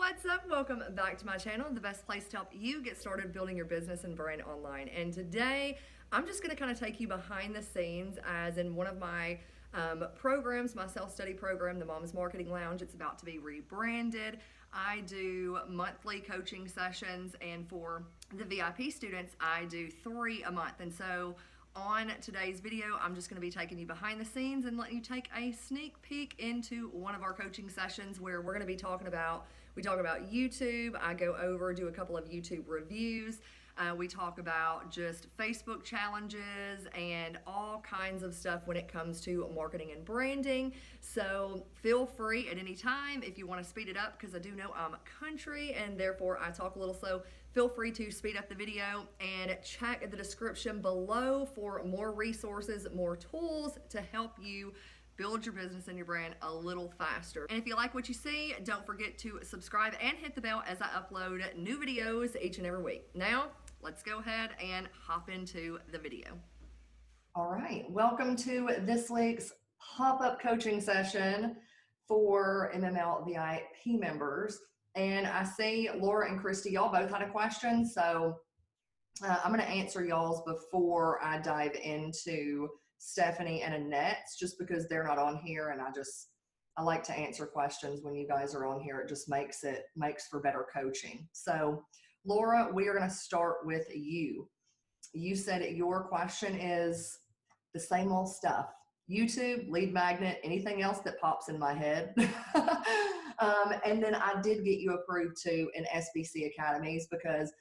What's up? Welcome back to my channel, the best place to help you get started building your business and brand online. And today, I'm just going to kind of take you behind the scenes as in one of my programs, my self-study program, the Mom's Marketing Lounge. It's about to be rebranded. I do monthly coaching sessions, and for the VIP students, I do 3 a month. And so on today's video, I'm just going to be taking you behind the scenes and letting you take a sneak peek into one of our coaching sessions where we're going to be talking about, we talk about YouTube. I go over, do a couple of YouTube reviews. We talk about just Facebook challenges and all kinds of stuff when it comes to marketing and branding. So feel free at any time if you want to speed it up, because I do know I'm country and therefore I talk a little slow. Feel free to speed up the video and check the description below for more resources, more tools to help you build your business and your brand a little faster. And if you like what you see, don't forget to subscribe and hit the bell as I upload new videos each and every week. Now, let's go ahead and hop into the video. All right, welcome to this week's pop-up coaching session for MML VIP members. And I see Laura and Christy, y'all both had a question, so I'm going to answer y'all's before I dive into Stephanie and Annette's, just because they're not on here, and I like to answer questions when you guys are on here. It just makes for better coaching. So Laura, we are going to start with you. You said your question is the same old stuff. YouTube, lead magnet, anything else that pops in my head. And then I did get you approved to an SBC Academies, because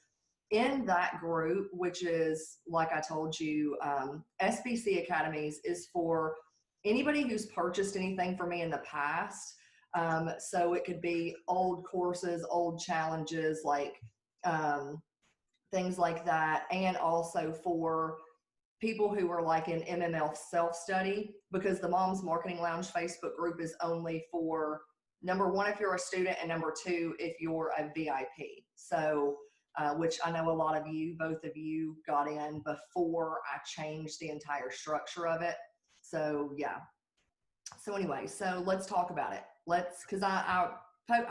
in that group, which is, like I told you, SBC Academies is for anybody who's purchased anything from me in the past. So it could be old courses, old challenges, like things like that. And also for people who are like in MML self-study, because the Mom's Marketing Lounge Facebook group is only for, number one, if you're a student, and number two, if you're a VIP. So, which I know a lot of you, both of you got in before I changed the entire structure of it. So yeah. So anyway, so let's talk about it. Because I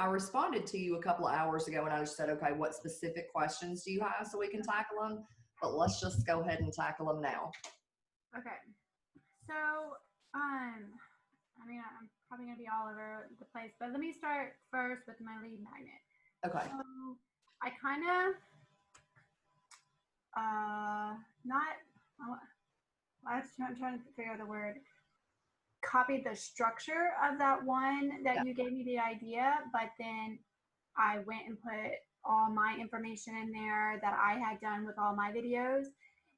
responded to you a couple of hours ago and I just said, okay, what specific questions do you have so we can tackle them? But let's just go ahead and tackle them now. Okay. So, I'm probably going to be all over the place, but let me start first with my lead magnet. Okay. So, I kind of, I'm trying to figure out the word, copied the structure of that one that you gave me the idea, but then I went and put all my information in there that I had done with all my videos.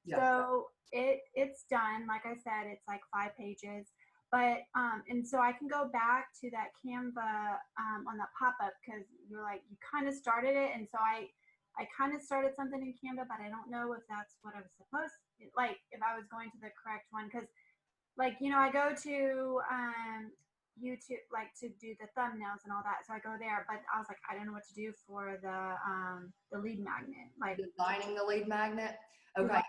Yeah. So it's done. Like I said, it's like 5 pages, but, and so I can go back to that Canva, on the pop-up, because you're like, you kind of started it. And so I kind of started something in Canva, but I don't know if that's what I was supposed to, like, if I was going to the correct one. Cause like, you know, I go to, YouTube, like, to do the thumbnails and all that. So I go there, but I was like, I don't know what to do for the lead magnet. Like designing the lead magnet. Okay. Yeah.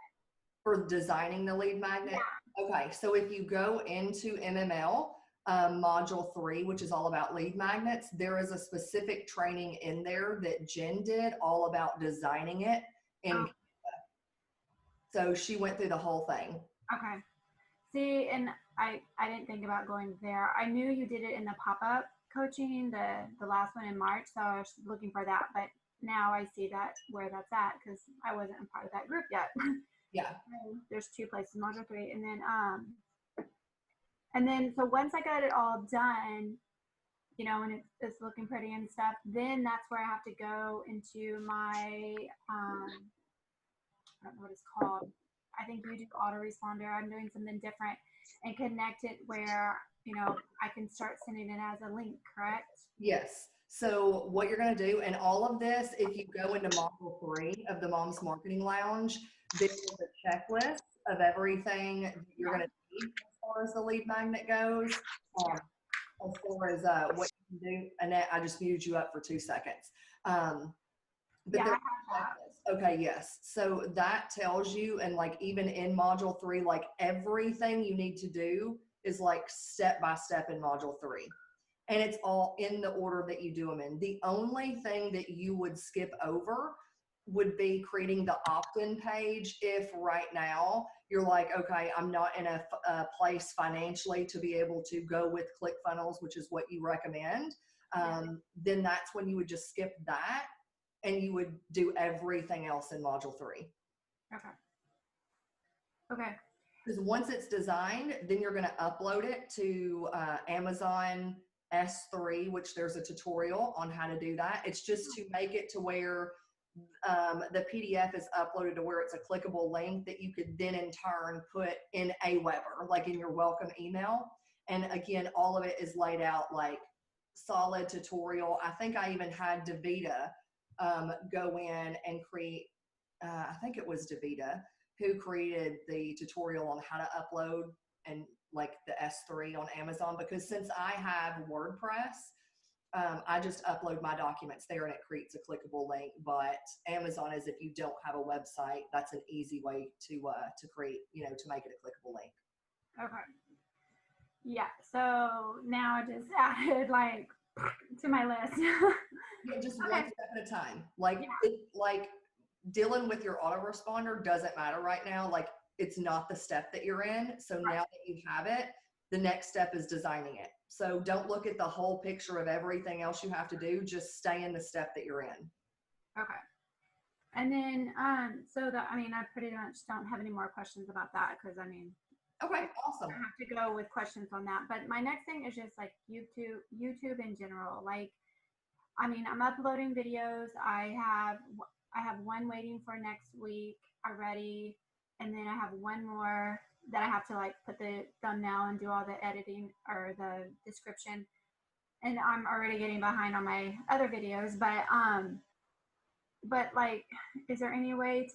For designing the lead magnet. Yeah. Okay. So if you go into MML, module 3, which is all about lead magnets, there is a specific training in there that Jen did all about designing it in Canva. So she went through the whole thing. Okay. See, and I didn't think about going there. I knew you did it in the pop-up coaching, the last one in March, so I was looking for that. But now I see that where that's at, because I wasn't a part of that group yet. Yeah. There's 2 places, module 3, and then so once I got it all done, you know, and it's looking pretty and stuff, then that's where I have to go into my I don't know what it's called. I think you do autoresponder. I'm doing something different, and connect it where, you know, I can start sending it as a link, correct? Yes. So what you're going to do, and all of this, if you go into module 3 of the Mom's Marketing Lounge, there's a checklist of everything that you're going to need as far as the lead magnet goes. As far as what you can do. Annette, I just muted you up for 2 seconds. But Yeah, okay, yes. So that tells you, and like even in module 3, like everything you need to do is like step by step in module 3. and it's all in the order that you do them in. The only thing that you would skip over would be creating the opt-in page if right now you're like, okay, I'm not in a place financially to be able to go with ClickFunnels, which is what you recommend. Then that's when you would just skip that and you would do everything else in module 3. Okay. Okay. Because once it's designed, then you're going to upload it to Amazon S3, which there's a tutorial on how to do that. It's just to make it to where the PDF is uploaded to where it's a clickable link that you could then in turn put in Aweber, like in your welcome email. And again, all of it is laid out like solid tutorial. I think I even had Diva go in and create, I think it was Diva who created the tutorial on how to upload and like the S3 on Amazon, because since I have WordPress, I just upload my documents there and it creates a clickable link. But Amazon is, if you don't have a website, that's an easy way to create, to make it a clickable link. Okay. Yeah. So now I just added like to my list. Yeah, just one step at a time. Like, like dealing with your autoresponder doesn't matter right now. Like, it's not the step that you're in. So now that you have it, the next step is designing it. So don't look at the whole picture of everything else you have to do. Just stay in the step that you're in. Okay. And then, I pretty much don't have any more questions about that because okay, awesome. I have to go with questions on that. But my next thing is just like YouTube in general. Like, I'm uploading videos. I have one waiting for next week already. And then I have one more that I have to like put the thumbnail and do all the editing or the description. And I'm already getting behind on my other videos, but like, is there any way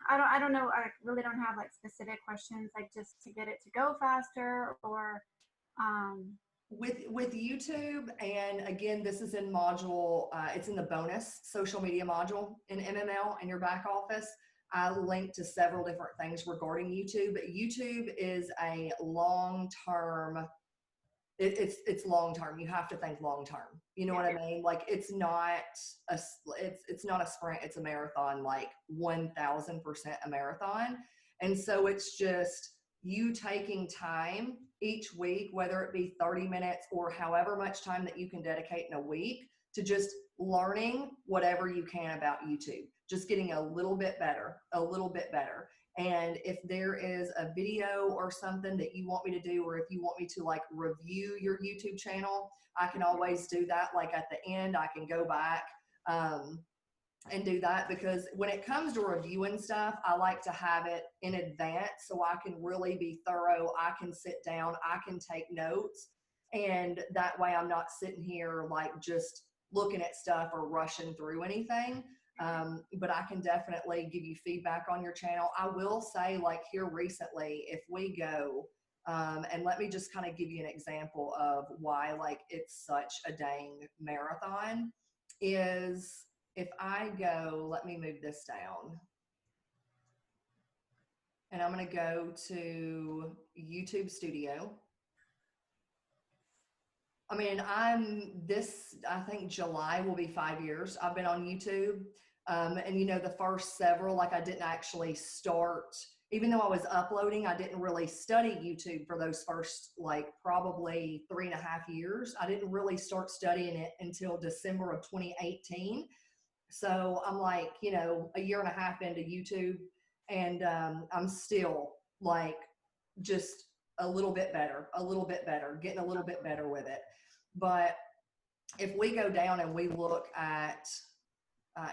I don't know. I really don't have like specific questions, like just to get it to go faster or, with YouTube, and again, this is in module, it's in the bonus social media module in MML in your back office. I linked to several different things regarding YouTube. YouTube is a long-term, it's long-term. You have to think long-term. You know what I mean? Like, it's not a sprint, it's a marathon, like 1000% a marathon. And so it's just you taking time each week, whether it be 30 minutes or however much time that you can dedicate in a week, to just learning whatever you can about YouTube, just getting a little bit better. And if there is a video or something that you want me to do, or if you want me to like review your YouTube channel, I can always do that. Like at the end, I can go back and do that, because when it comes to reviewing stuff, I like to have it in advance so I can really be thorough. I can sit down, I can take notes, and that way I'm not sitting here like just looking at stuff or rushing through anything. But I can definitely give you feedback on your channel. I will say, like here recently, if we go, and let me just kind of give you an example of why like it's such a dang marathon, is if I go, let me move this down. And I'm going to go to YouTube Studio. I think July will be 5 years I've been on YouTube. And the first several, like I didn't actually start, even though I was uploading, I didn't really study YouTube for those first, like probably 3.5 years. I didn't really start studying it until December of 2018. So I'm like, a 1.5 years into YouTube, and I'm still like just a little bit better, getting a little bit better with it. But if we go down and we look at,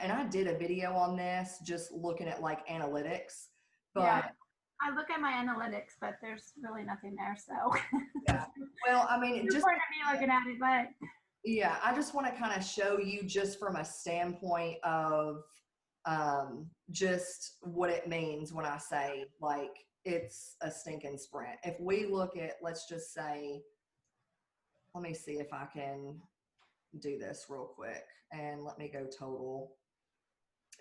and I did a video on this, just looking at like analytics, but yeah, I look at my analytics, but there's really nothing there. So yeah, well, just point at me looking at it, but yeah, I just want to kind of show you just from a standpoint of just what it means when I say like it's a stinking sprint. If we look at, let's just say, let me see if I can do this real quick, and let me go total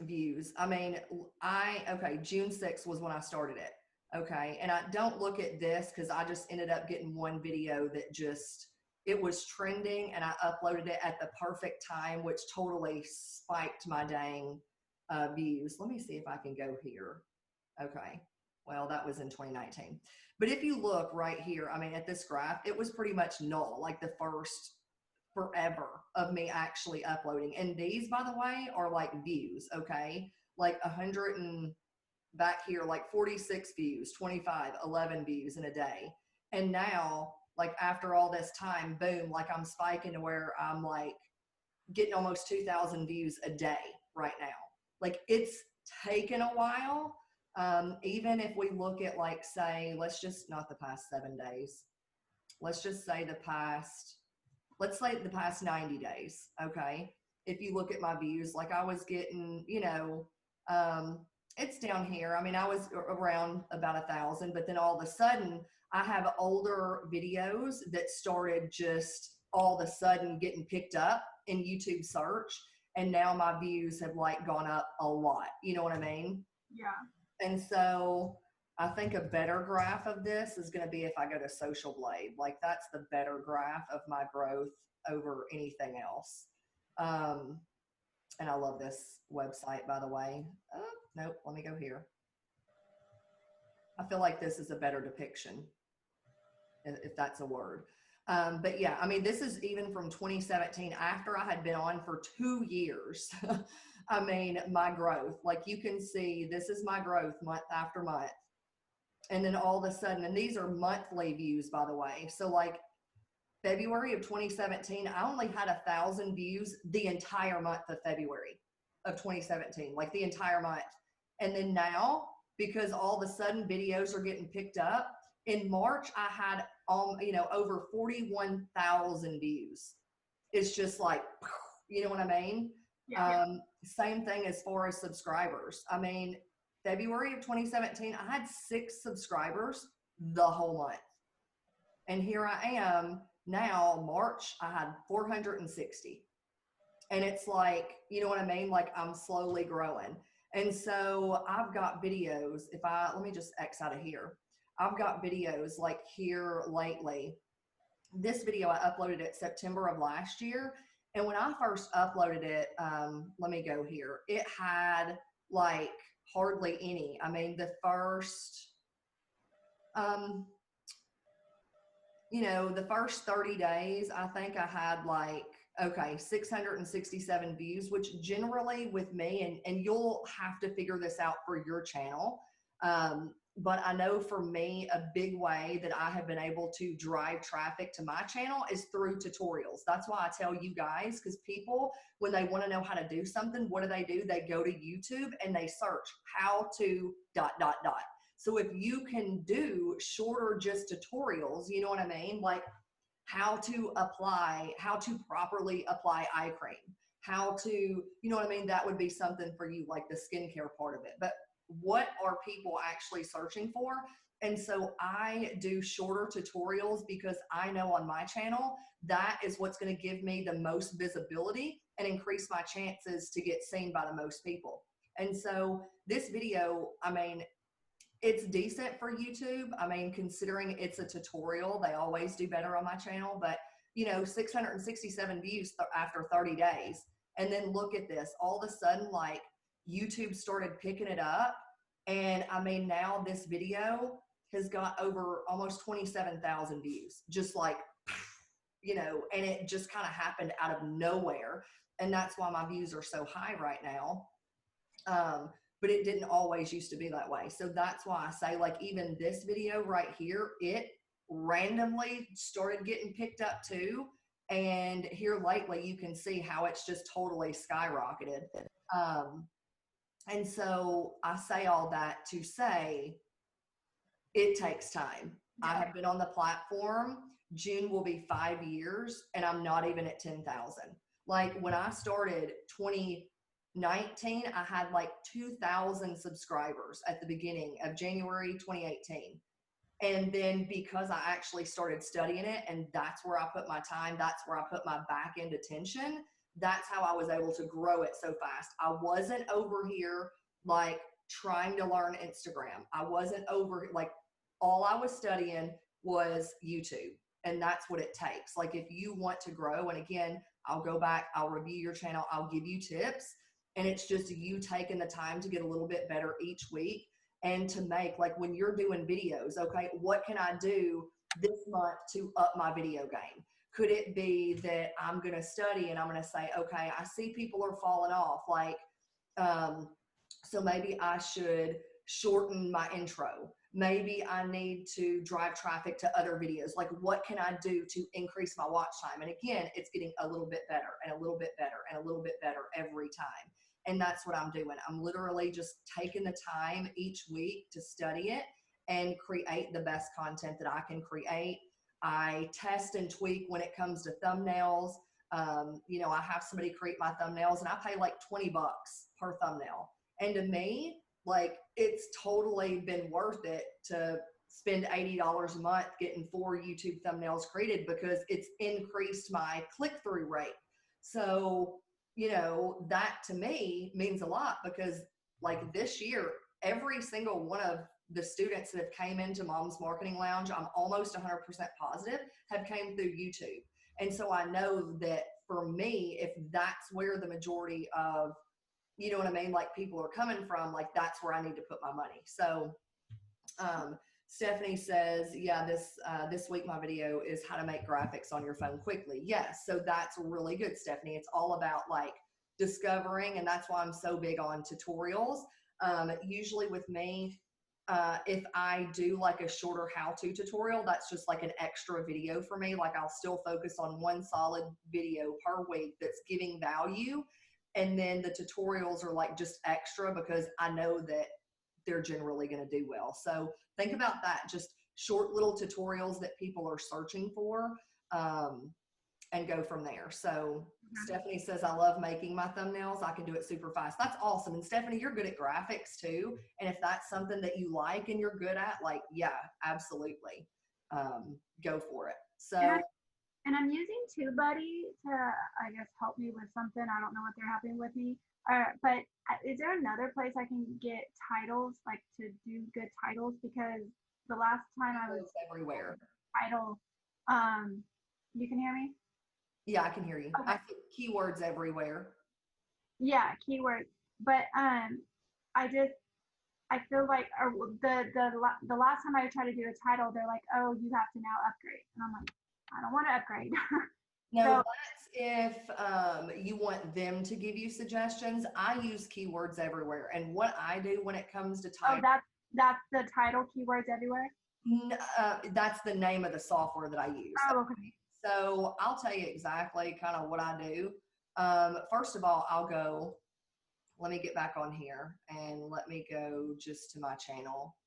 views. Okay, June 6th was when I started it. Okay, and I don't look at this because I just ended up getting one video that just it was trending and I uploaded it at the perfect time, which totally spiked my dang views. Let me see if I can go here. Okay. Well, that was in 2019. But if you look right here, I mean, at this graph, it was pretty much null, like the first forever of me actually uploading. And these, by the way, are like views, okay? Like 100 and back here, like 46 views, 25, 11 views in a day. And now, like after all this time, boom, like I'm spiking to where I'm like getting almost 2,000 views a day right now. Like it's taken a while. Even if we look at like, say, let's just not the past 7 days. Let's just say let's say the past 90 days. Okay. If you look at my views, like I was getting, it's down here. I mean, I was around about 1,000, but then all of a sudden I have older videos that started just all of a sudden getting picked up in YouTube search. And now my views have like gone up a lot. You know what I mean? Yeah. And so I think a better graph of this is going to be if I go to Social Blade. Like that's the better graph of my growth over anything else. And I love this website, by the way. Nope, let me go here. I feel like this is a better depiction, if that's a word. But yeah, I mean, this is even from 2017, after I had been on for 2 years. I mean, my growth, like you can see, this is my growth month after month. And then all of a sudden, and these are monthly views, by the way. So like February of 2017, I only had 1,000 views the entire month of February of 2017, like the entire month. And then now, because all of a sudden videos are getting picked up, in March, I had over 41,000 views. It's just like, you know what I mean? Yeah. Same thing as far as subscribers. I mean, February of 2017, I had 6 subscribers the whole month. And here I am now, March, I had 460. And it's like, you know what I mean? Like I'm slowly growing. And so I've got videos, let me just X out of here. I've got videos like here lately. This video I uploaded it September of last year. And when I first uploaded it, let me go here. It had like hardly any. I mean, the first, the first 30 days, I think I had like, 667 views, which generally with me, and you'll have to figure this out for your channel. But I know for me, a big way that I have been able to drive traffic to my channel is through tutorials. That's why I tell you guys, because people, when they want to know how to do something, what do? They go to YouTube and they search how to ... So if you can do shorter just tutorials, you know what I mean? Like how to properly apply eye cream, how to, you know what I mean? That would be something for you, like the skincare part of it. But what are people actually searching for? And so I do shorter tutorials because I know on my channel, that is what's going to give me the most visibility and increase my chances to get seen by the most people. And so this video, I mean, it's decent for YouTube. I mean, considering it's a tutorial, they always do better on my channel, but 667 views after 30 days. And then look at this, all of a sudden, like YouTube started picking it up. And I mean, now this video has got over almost 27,000 views, just like, and it just kind of happened out of nowhere. And that's why my views are so high right now. But it didn't always used to be that way. So that's why I say, like, even this video right here, it randomly started getting picked up too. And here lately, you can see how it's just totally skyrocketed. And so I say all that to say it takes time. Yeah. I have been on the platform. June will be 5 years and I'm not even at 10,000. Like when I started 2019, I had like 2,000 subscribers at the beginning of January 2018. And then because I actually started studying it and that's where I put my time, that's where I put my back end attention, that's how I was able to grow it so fast. I wasn't over here like trying to learn Instagram. I wasn't over, like all I was studying was YouTube. And that's what it takes. Like if you want to grow, and again, I'll go back, I'll review your channel, I'll give you tips. And it's just you taking the time to get a little bit better each week and to make, like when you're doing videos, okay, what can I do this month to up my video game? Could it be that I'm going to study and I'm going to say, okay, I see people are falling off. Like, so maybe I should shorten my intro. Maybe I need to drive traffic to other videos. Like what can I do to increase my watch time? And again, it's getting a little bit better and a little bit better and a little bit better every time. And that's what I'm doing. I'm literally just taking the time each week to study it and create the best content that I can create. I test and tweak when it comes to thumbnails. You know, I have somebody create my thumbnails and I pay like $20 per thumbnail. And to me, like it's totally been worth it to spend $80 a month getting 4 YouTube thumbnails created because it's increased my click-through rate. So, you know, that to me means a lot because like this year, every single one of the students that have came into Mom's Marketing Lounge, I'm almost 100% positive, have came through YouTube. And so I know that for me, if that's where the majority of, you know what I mean, like people are coming from, like that's where I need to put my money. So Stephanie says, yeah, this week my video is how to make graphics on your phone quickly. Yes, so that's really good, Stephanie. It's all about like discovering, and that's why I'm so big on tutorials. Usually with me, if I do like a shorter how-to tutorial, that's just like an extra video for me. Like I'll still focus on one solid video per week that's giving value. And then the tutorials are like just extra because I know that they're generally going to do well. So think about that, just short little tutorials that people are searching for, and go from there. So Stephanie says, I love making my thumbnails. I can do it super fast. That's awesome. And Stephanie, you're good at graphics too. And if that's something that you like and you're good at, like, yeah, absolutely. Go for it. So, and I'm using TubeBuddy to, I guess, help me with something. I don't know what they're helping with me. But is there another place I can get titles, like to do good titles? Because the last time I was everywhere. Title, you can hear me? Yeah, I can hear you. Okay. I think keywords everywhere. Yeah, keywords. But I feel like the last time I tried to do a title, they're like, oh, you have to now upgrade, and I'm like, I don't want to upgrade. No, so, that's if you want them to give you suggestions. I use keywords everywhere, and what I do when it comes to title. Oh, that's the title, keywords everywhere. That's the name of the software that I use. Oh, okay. So I'll tell you exactly kind of what I do. First of all, I'll go, let me get back on here and let me go just to my channel.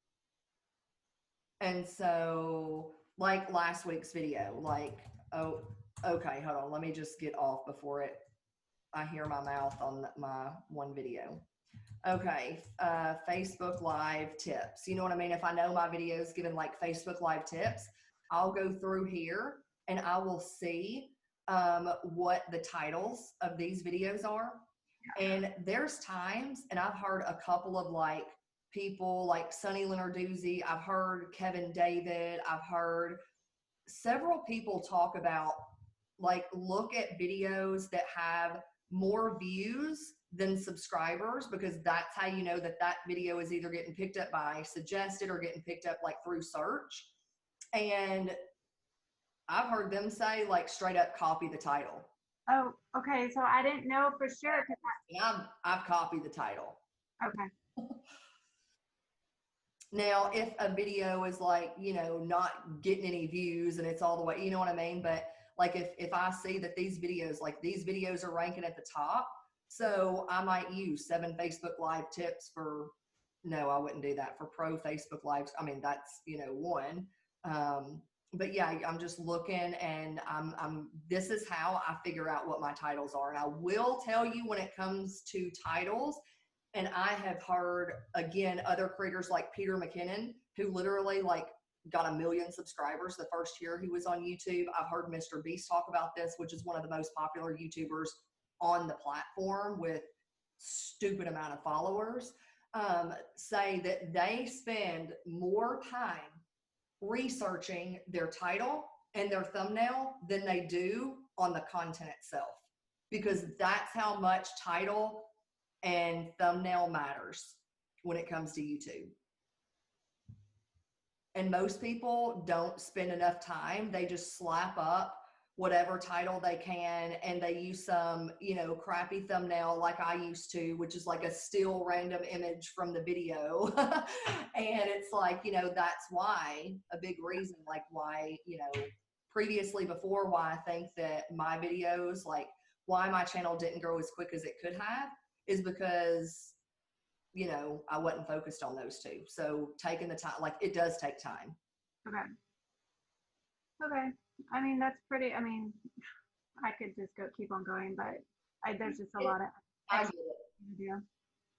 And so like last week's video, like, oh, okay, hold on. Let me just get off before I hear my mouth on my one video. Okay, Facebook Live tips. You know what I mean? If I know my video is given like Facebook Live tips, I'll go through here and I will see what the titles of these videos are. And there's times, and I've heard a couple of like people like Sunny Lenarduzzi, I've heard Kevin David, I've heard several people talk about like look at videos that have more views than subscribers, because that's how you know that that video is either getting picked up by suggested or getting picked up like through search. And I've heard them say like straight up copy the title. Oh, okay. So I didn't know for sure. I've copied the title. Okay. Now, if a video is like, you know, not getting any views and it's all the way, you know what I mean? But like if I see that these videos are ranking at the top, so I might use 7 Facebook Live tips for, no, I wouldn't do that for pro Facebook Lives. I mean, that's, you know, one. But yeah, I'm just looking and this is how I figure out what my titles are. And I will tell you when it comes to titles, and I have heard, again, other creators like Peter McKinnon, who literally like got 1 million subscribers the first year he was on YouTube. I've heard Mr. Beast talk about this, which is one of the most popular YouTubers on the platform with stupid amount of followers, say that they spend more time researching their title in their thumbnail than they do on the content itself, because that's how much title and thumbnail matters when it comes to YouTube. And most people don't spend enough time. They just slap up whatever title they can, and they use some, you know, crappy thumbnail like I used to, which is like a still random image from the video. And it's like, you know, that's why, a big reason, like why, you know, previously before, why I think that my videos, like why my channel didn't grow as quick as it could have, is because, you know, I wasn't focused on those two. So taking the time, like it does take time. Okay. Okay. I mean, that's pretty, I mean, I could just keep on going, but there's just a lot of I get it.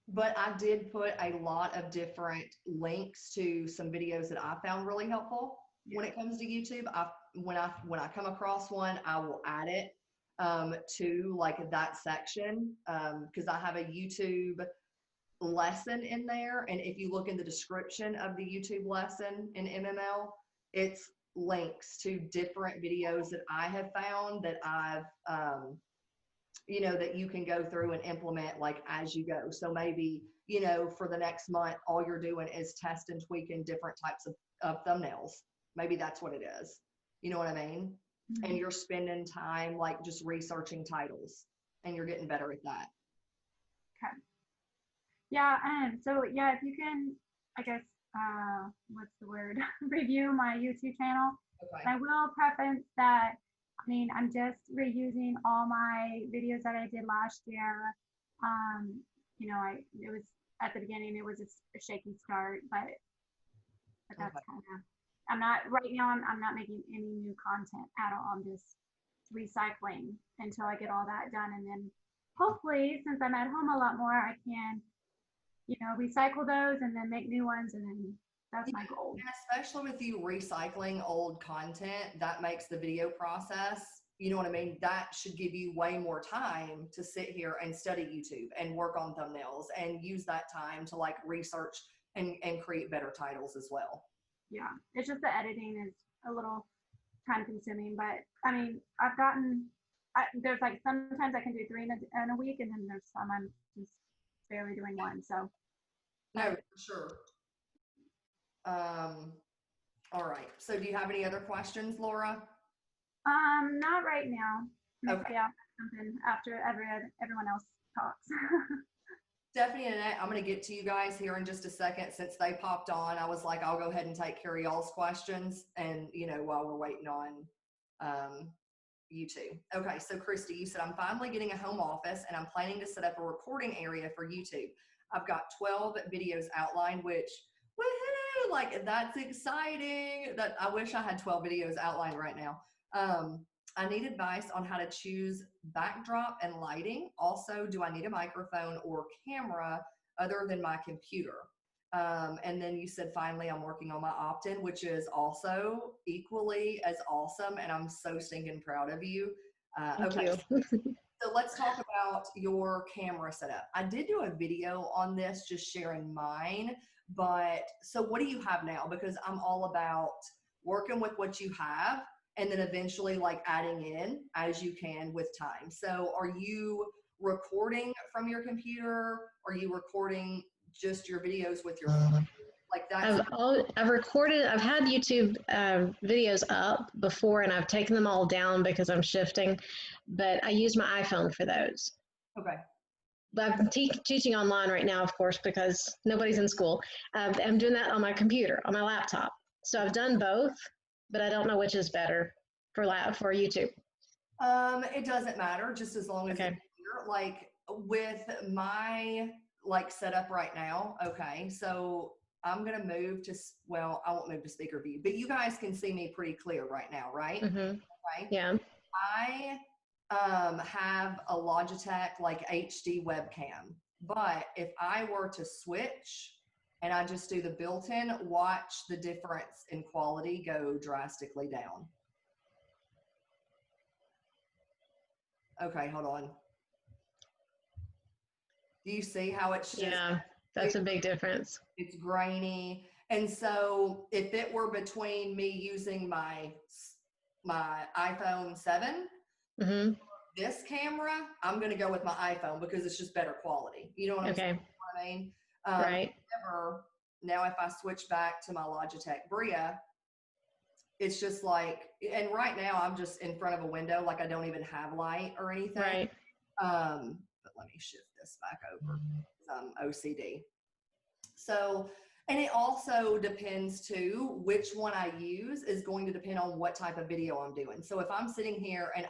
But I did put a lot of different links to some videos that I found really helpful when it comes to YouTube. When I come across one, I will add it to like that section, because I have a YouTube lesson in there, and if you look in the description of the YouTube lesson in MML, it's links to different videos that I have found that I've you know, that you can go through and implement like as you go. So maybe, you know, for the next month, all you're doing is test and tweaking different types of thumbnails. Maybe that's what it is. You know what I mean? Mm-hmm. And you're spending time like just researching titles, and you're getting better at that. Okay. Yeah. So yeah, if you can, I guess, what's the word? Review my YouTube channel. Okay. I will preface that, I mean, I'm just reusing all my videos that I did last year. You know, it was at the beginning, it was a shaky start, but that's okay. Kind of, I'm not, right now, I'm not making any new content at all. I'm just recycling until I get all that done. And then hopefully, since I'm at home a lot more, I can, you know, recycle those and then make new ones, and then that's my goal. And especially with you recycling old content, that makes the video process, you know what I mean? That should give you way more time to sit here and study YouTube and work on thumbnails and use that time to like research and create better titles as well. Yeah, it's just the editing is a little time consuming, but I mean, I've gotten, there's like sometimes I can do 3 in a week, and then there's some I'm just barely doing one. So no, for sure. All right. So do you have any other questions, Laura? Not right now. Okay. Yeah, something after everyone else talks. Stephanie and Annette, I'm going to get to you guys here in just a second. Since they popped on, I was like, I'll go ahead and take care of y'all's questions, and you know, while we're waiting on YouTube. Okay, so Christy, you said, I'm finally getting a home office and I'm planning to set up a recording area for YouTube. I've got 12 videos outlined, which, woohoo, like that's exciting. That I wish I had 12 videos outlined right now. I need advice on how to choose backdrop and lighting. Also, do I need a microphone or camera other than my computer? And then you said, finally, I'm working on my opt-in, which is also equally as awesome. And I'm so stinking proud of you. Okay. So let's talk about your camera setup. I did do a video on this, just sharing mine. But so what do you have now? Because I'm all about working with what you have, and then eventually like adding in as you can with time. So are you recording from your computer? Are you recording just your videos with your phone? Like that? I've recorded, I've had YouTube videos up before, and I've taken them all down because I'm shifting, but I use my iPhone for those. Okay. But I'm teaching online right now, of course, because nobody's in school. I'm doing that on my computer, on my laptop. So I've done both, but I don't know which is better for YouTube. It doesn't matter, just as long as it's clear. Like with my like setup right now. Okay, so I'm gonna move to, well, I won't move to speaker view, but you guys can see me pretty clear right now, right? Mm-hmm. Okay. Yeah. I have a Logitech like HD webcam, but if I were to switch and I just do the built-in, watch the difference in quality go drastically down. Okay, hold on. Do you see how it's just— Yeah, that's a big difference. It's grainy. And so if it were between me using my my iPhone 7. Mm-hmm. This camera, I'm going to go with my iPhone because it's just better quality. You know what I'm saying? You know what I mean? Right. However, now if I switch back to my Logitech Brio, it's just like, and right now I'm just in front of a window, like I don't even have light or anything. Right. But let me shift this back over. OCD. So, and it also depends too, which one I use is going to depend on what type of video I'm doing. So if I'm sitting here and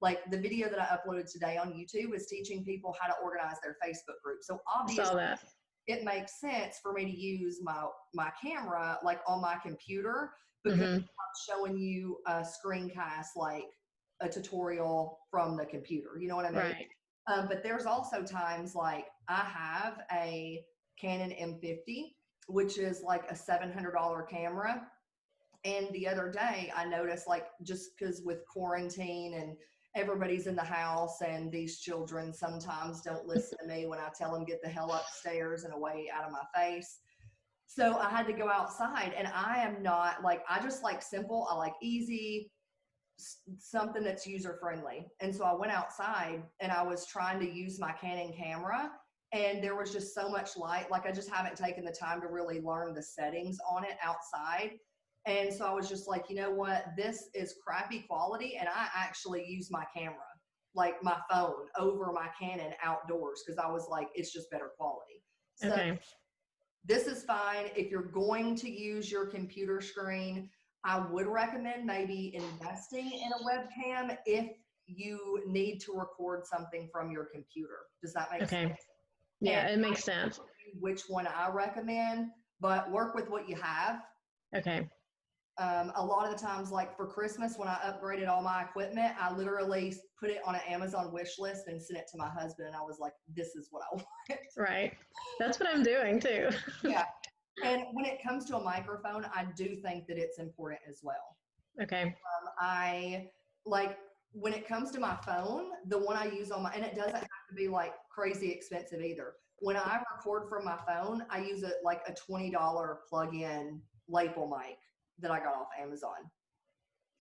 like the video that I uploaded today on YouTube is teaching people how to organize their Facebook group. So obviously Saw that. it makes sense for me to use my camera like on my computer because Mm-hmm. I'm showing you a screencast, like a tutorial from the computer. You know what I mean? Right. But there's also times like I have a Canon M50, which is like a $700 camera. And the other day I noticed, like, just because with quarantine and everybody's in the house and these children sometimes don't listen to me when I tell them get the hell upstairs and away out of my face. So I had to go outside, and I am not like, I just like simple. I like easy, something that's user friendly. And so I went outside and I was trying to use my Canon camera, and there was just so much light. Like I just haven't taken the time to really learn the settings on it outside. And so I was just like, you know what, this is crappy quality. And I actually use my camera, like my phone, over my Canon outdoors, because I was like, it's just better quality. So Okay. this is fine. If you're going to use your computer screen, I would recommend maybe investing in a webcam if you need to record something from your computer. Does that make Okay. sense? Yeah, And it makes sense. which one I recommend, but work with what you have. Okay. A lot of the times, like for Christmas, when I upgraded all my equipment, I literally put it on an Amazon wish list and sent it to my husband. And I was like, this is what I want. Right. That's what I'm doing too. Yeah. And when it comes to a microphone, I do think that it's important as well. Okay. I like when it comes to my phone, the one I use on my, and it doesn't have to be like crazy expensive either. When I record from my phone, I use it like a $20 plug-in lapel mic that I got off Amazon.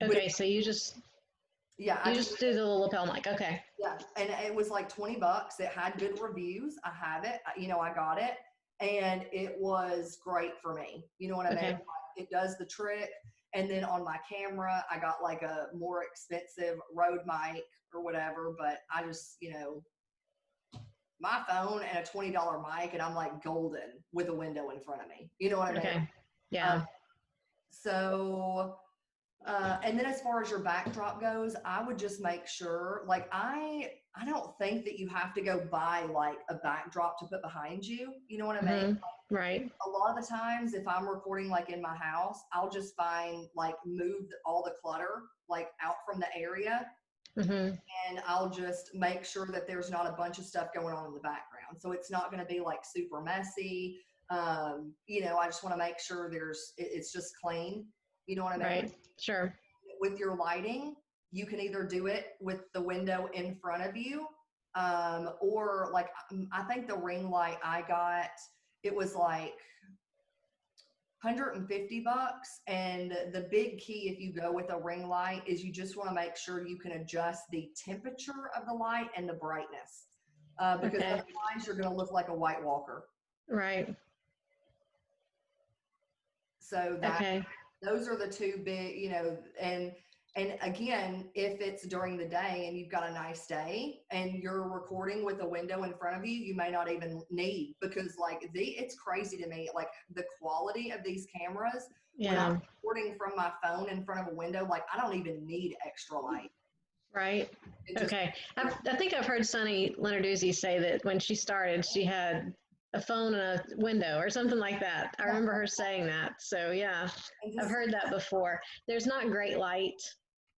Okay. So you just do the little lapel mic. Okay. Yeah. And it was like $20. It had good reviews. I have it, I got it, and it was great for me. You know what I mean? It does the trick. And then on my camera, I got like a more expensive Rode mic or whatever, but I just, my phone and a $20 mic, and I'm like golden with a window in front of me. You know what I mean? Okay. Yeah. And then as far as your backdrop goes, I would just make sure, like, I don't think that you have to go buy like a backdrop to put behind you. You know what I mean? Mm-hmm. Right. A lot of the times if I'm recording like in my house, I'll just move all the clutter like out from the area. Mm-hmm. And I'll just make sure that there's not a bunch of stuff going on in the background. So it's not going to be like super messy. I just want to make sure it's just clean. You know what I mean? Right. Sure. With your lighting, you can either do it with the window in front of you, or like, I think the ring light I got, it was like $150. And the big key, if you go with a ring light, is you just want to make sure you can adjust the temperature of the light and the brightness, because otherwise you're going to look like a White Walker. Right. So those are the two big, and again, if it's during the day and you've got a nice day and you're recording with a window in front of you, you may not even need, because like it's crazy to me, like the quality of these cameras. Yeah. When I'm recording from my phone in front of a window, like I don't even need extra light. Right. Okay. I think I've heard Sunny Lenarduzzi say that when she started, she had a phone and a window or something like that. I remember her saying that. So yeah, I've heard that before. There's not great light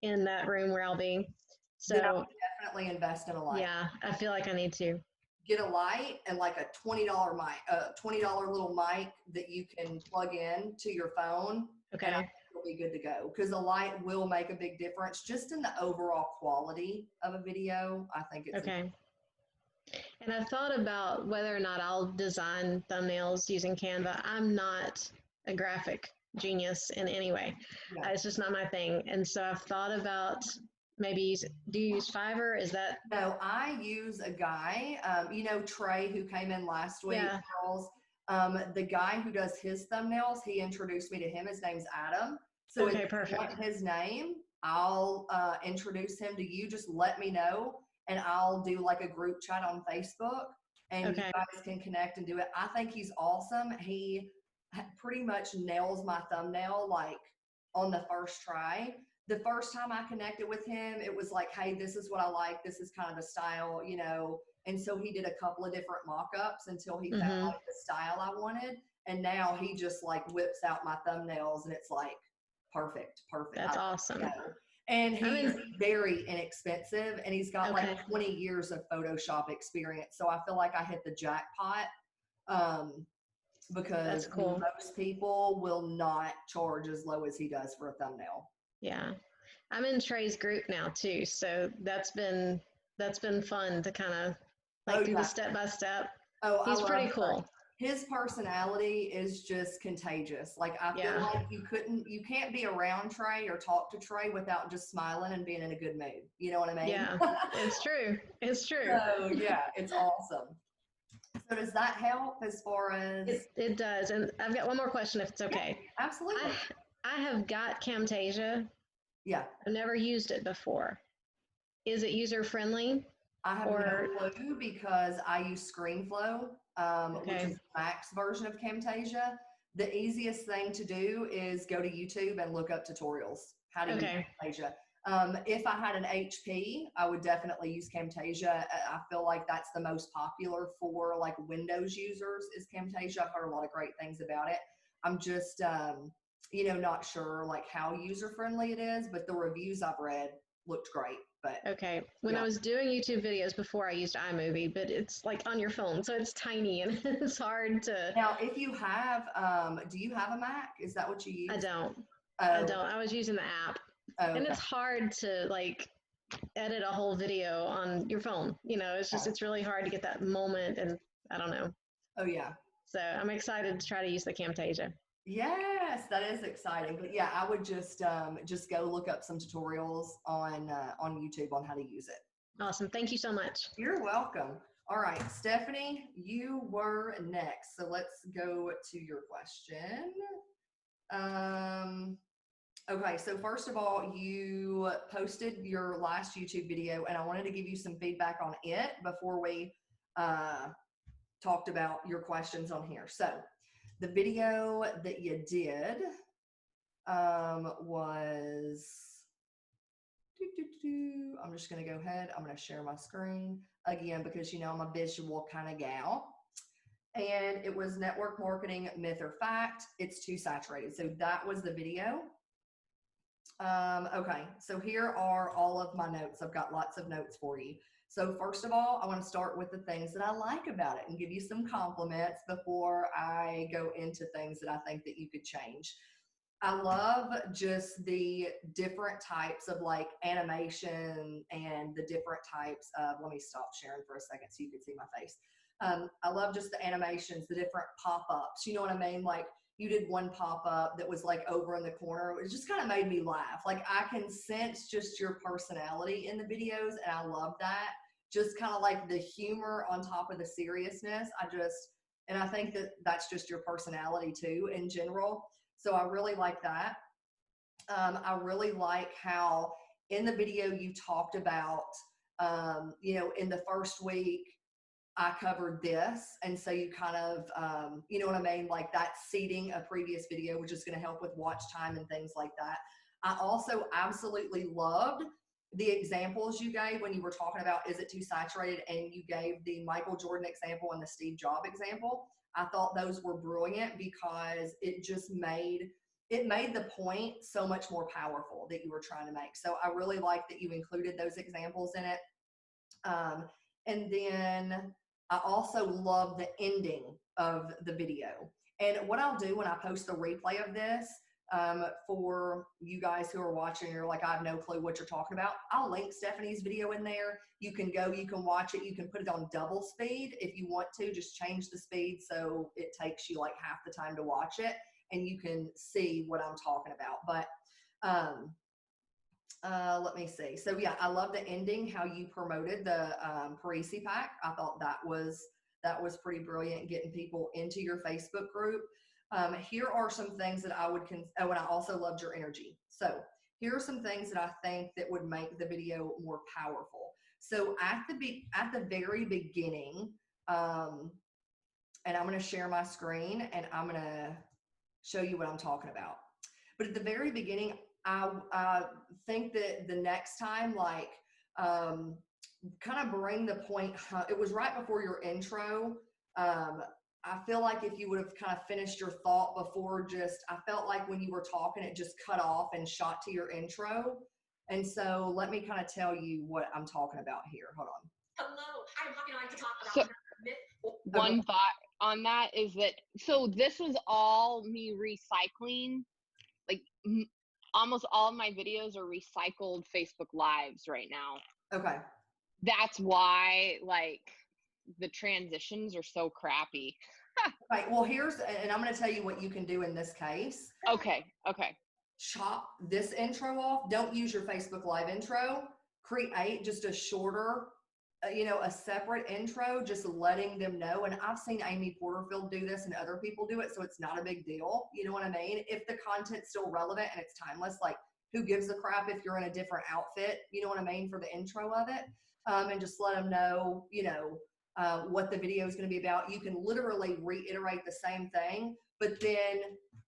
in that room where I'll be. So I would definitely invest in a light. Yeah, I feel like I need to get a light and like a $20 mic, a $20 little mic that you can plug in to your phone. Okay. And I think it'll be good to go, because the light will make a big difference just in the overall quality of a video. I think it's okay. And I've thought about whether or not I'll design thumbnails using Canva. I'm not a graphic genius in any way. Yeah. It's just not my thing. And so I've thought about maybe, do you use Fiverr? Is that? No, I use a guy, you know, Trey, who came in last week, Yeah. Charles, the guy who does his thumbnails, he introduced me to him. His name's Adam. So Okay, if you perfect. want his name, I'll introduce him to you. Just let me know, and I'll do like a group chat on Facebook, and Okay. you guys can connect and do it. I think he's awesome. He pretty much nails my thumbnail like on the first try. The first time I connected with him, it was like, hey, this is what I like. This is kind of the style, you know. And so he did a couple of different mock-ups until he found like the style I wanted. And now he just like whips out my thumbnails, and it's like perfect. That's awesome. You know. And he's very inexpensive, and he's got like 20 years of Photoshop experience. So I feel like I hit the jackpot. Because That's cool. Most people will not charge as low as he does for a thumbnail. Yeah. I'm in Trey's group now too. So that's been fun to kind of like do the step by step. Oh, he's pretty cool. His personality is just contagious. Like I feel like you can't be around Trey or talk to Trey without just smiling and being in a good mood. You know what I mean? Yeah, it's true. It's true. So yeah, it's awesome. So does that help as far as? It does. And I've got one more question if it's okay. Yeah, absolutely. I have got Camtasia. Yeah. I've never used it before. Is it user friendly? I have no clue because I use Screenflow, which is the Max version of Camtasia. The easiest thing to do is go to YouTube and look up tutorials. How to use Camtasia. If I had an HP, I would definitely use Camtasia. I feel like that's the most popular for like Windows users is Camtasia. I've heard a lot of great things about it. I'm just, you know, not sure like how user friendly it is, but the reviews I've read looked great. But when I was doing YouTube videos before, I used iMovie, but it's like on your phone, so it's tiny and it's hard to. Now, if you have, do you have a Mac? Is that what you use? I don't. I was using the app. And it's hard to like edit a whole video on your phone. You know, it's just, it's really hard to get that moment, and I don't know. Oh yeah. So I'm excited to try to use the Camtasia. Yes, that is exciting. But yeah, I would just go look up some tutorials on YouTube on how to use it. Awesome. Thank you so much. You're welcome. All right, Stephanie, you were next. So let's go to your question. Okay, so first of all, you posted your last YouTube video, and I wanted to give you some feedback on it before we talked about your questions on here. So the video that you did was, I'm just going to go ahead. I'm going to share my screen again because, you know, I'm a visual kind of gal. And it was network marketing, myth or fact. It's too saturated. So that was the video. Okay, so here are all of my notes. I've got lots of notes for you. So first of all, I want to start with the things that I like about it and give you some compliments before I go into things that I think that you could change. I love just the different types of like animation and the different types of, let me stop sharing for a second so you can see my face. I love just the animations, the different pop-ups, you know what I mean? Like you did one pop-up that was like over in the corner. It just kind of made me laugh. Like I can sense just your personality in the videos, and I love that. Just kind of like the humor on top of the seriousness. And I think that that's just your personality too in general. So I really like that. I really like how in the video you talked about, you know, in the first week, I covered this. And so you kind of, you know what I mean? Like that's seeding a previous video, which is going to help with watch time and things like that. I also absolutely loved the examples you gave when you were talking about, is it too saturated? And you gave the Michael Jordan example and the Steve Jobs example. I thought those were brilliant because it just made the point so much more powerful that you were trying to make. So I really like that you included those examples in it. And then I also love the ending of the video. And what I'll do when I post the replay of this, for you guys who are watching, you're like, I have no clue what you're talking about. I'll link Stephanie's video in there. You can go, you can watch it. You can put it on double speed if you want to, just change the speed so it takes you like half the time to watch it. and you can see what I'm talking about. But let me see. So yeah, I love the ending, how you promoted the Parisi pack. I thought that was pretty brilliant, getting people into your Facebook group. Here are some things that I would, and I also loved your energy. So here are some things that I think that would make the video more powerful. So at the very beginning, and I'm going to share my screen and I'm going to show you what I'm talking about. But at the very beginning, I think that the next time, like, kind of bring the point, it was right before your intro. I feel like if you would have kind of finished your thought before, I felt like when you were talking, it just cut off and shot to your intro. And so let me kind of tell you what I'm talking about here. Hold on. Hello, I'm hopping on to talk about myth. One thought on that is that, so this was all me recycling, like almost all of my videos are recycled Facebook Lives right now. Okay. That's why, like, the transitions are so crappy. Right. Well, and I'm going to tell you what you can do in this case. Okay. Chop this intro off. Don't use your Facebook Live intro. Create just a shorter, a separate intro, just letting them know. And I've seen Amy Porterfield do this and other people do it, so it's not a big deal. You know what I mean? If the content's still relevant and it's timeless, like, who gives a crap if you're in a different outfit? You know what I mean? For the intro of it. And just let them know, what the video is going to be about. You can literally reiterate the same thing, but then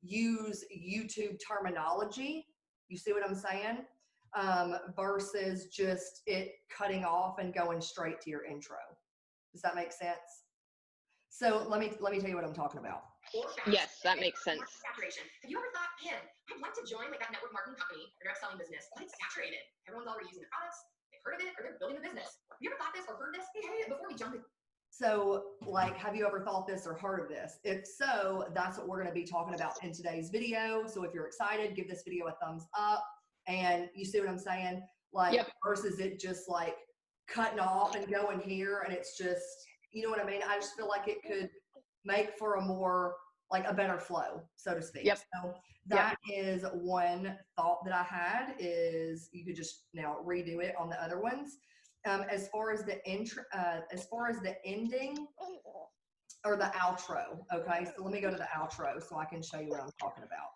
use YouTube terminology. You see what I'm saying? Versus just it cutting off and going straight to your intro. Does that make sense? So let me tell you what I'm talking about. Yes, that makes sense. Saturation. Have you ever thought, man, I'd like to join like that network marketing company or direct selling business, but it's saturated. Everyone's already using the products, they've heard of it, or they're building the business. Have you ever thought this or heard this? Hey, before we jump in. So, like, have you ever thought this or heard of this? If so, that's what we're going to be talking about in today's video. So if you're excited, give this video a thumbs up. And you see what I'm saying? Like, yep. Versus it just like cutting off and going here. And it's just, you know what I mean? I just feel like it could make for a more, like, a better flow, so to speak. Yep. So that is one thought that I had, is you could just now redo it on the other ones. As far as the ending or the outro. Okay. So let me go to the outro so I can show you what I'm talking about.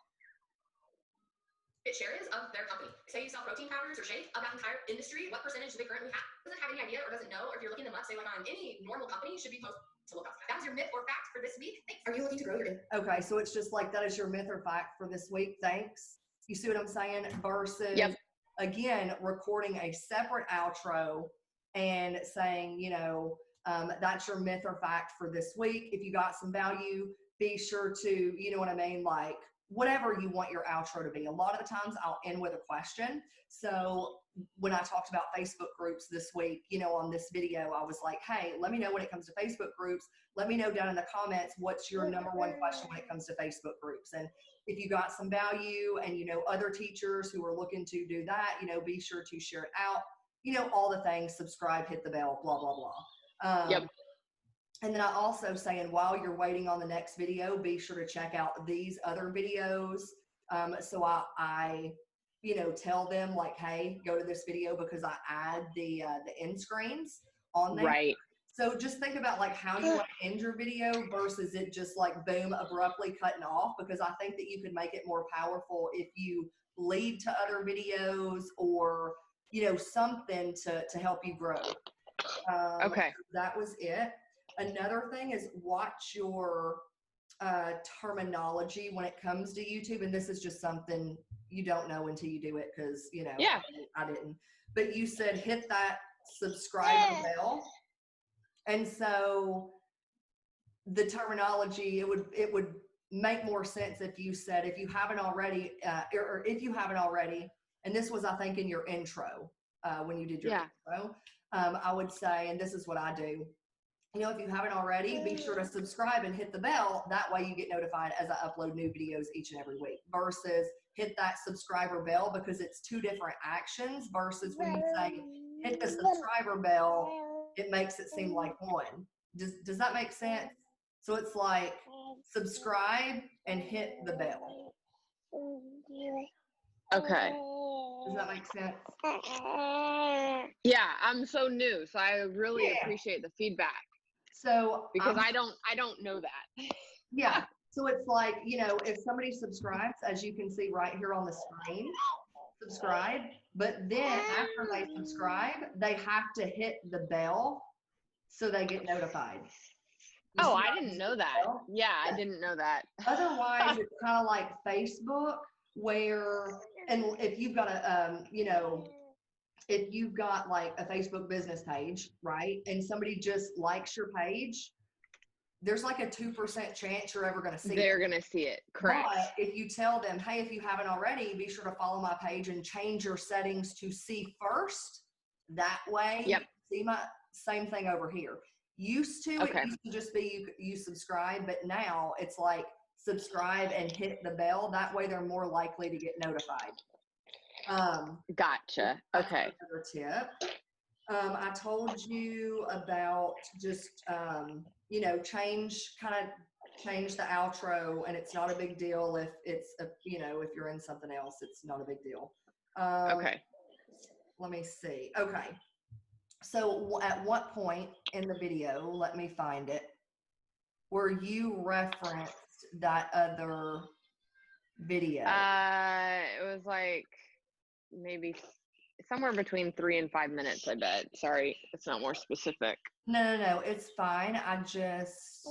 Shares of their company. Say you sell protein powders or shakes of that entire industry, what percentage do they currently have? Doesn't have any idea or doesn't know, or if you're looking them up, say like on any normal company, you should be posted to look up. That was your myth or fact for this week. Thanks. Are you looking to grow your business? Okay, so it's just like, that is your myth or fact for this week. Thanks. You see what I'm saying? Versus, again, recording a separate outro and saying, that's your myth or fact for this week. If you got some value, be sure to, you know what I mean? Like, whatever you want your outro to be. A lot of the times I'll end with a question. So when I talked about Facebook groups this week, on this video, I was like, hey, let me know when it comes to Facebook groups. Let me know down in the comments, what's your number one question when it comes to Facebook groups? And if you got some value and, other teachers who are looking to do that, be sure to share it out, all the things, subscribe, hit the bell, blah, blah, blah. Yep. And then I also saying, while you're waiting on the next video, be sure to check out these other videos. So I tell them, like, hey, go to this video, because I add the end screens on there. Right. So just think about, like, how you want to end your video versus it just like boom, abruptly cutting off, because I think that you could make it more powerful if you lead to other videos or, something to help you grow. Okay. That was it. Another thing is watch your terminology when it comes to YouTube. And this is just something you don't know until you do it, because, I didn't. But you said hit that subscriber bell. And so the terminology, it would make more sense if you said, if you haven't already, and this was, I think, in your intro, when you did your intro, I would say, and this is what I do, if you haven't already, be sure to subscribe and hit the bell. That way you get notified as I upload new videos each and every week, versus hit that subscriber bell, because it's two different actions, versus when you say hit the subscriber bell, it makes it seem like one. Does that make sense? So it's like subscribe and hit the bell. Okay. Does that make sense? Yeah, I'm so new, so I really Yeah. appreciate the feedback So because I don't know that. yeah. So it's like, you know, if somebody subscribes, as you can see right here on the screen, subscribe, but then after they subscribe, they have to hit the bell so they get notified. You Oh, see I how didn't hit know the that. bell? Yeah, I didn't know that. Otherwise, it's kind of like Facebook, where, and if you've got a, you know, if you've got like a Facebook business page, right, and somebody just likes your page, there's like a 2% chance you're ever going to see They're it. going to see it. Correct. But if you tell them, hey, if you haven't already, be sure to follow my page and change your settings to see first. That way, Yep. see my same thing over here. Used to, Okay. it used to just be you subscribe, but now it's like subscribe and hit the bell. That way they're more likely to get notified. Gotcha. That's Okay. another tip. I told you about just, you know, change the outro, and it's not a big deal if it's, you know, if you're in something else, it's not a big deal. Okay. Let me see. Okay. So at what point in the video, let me find it, where you referenced that other video? It was like maybe somewhere between 3 and 5 minutes, I bet. Sorry, it's not more specific. No, it's fine. I just,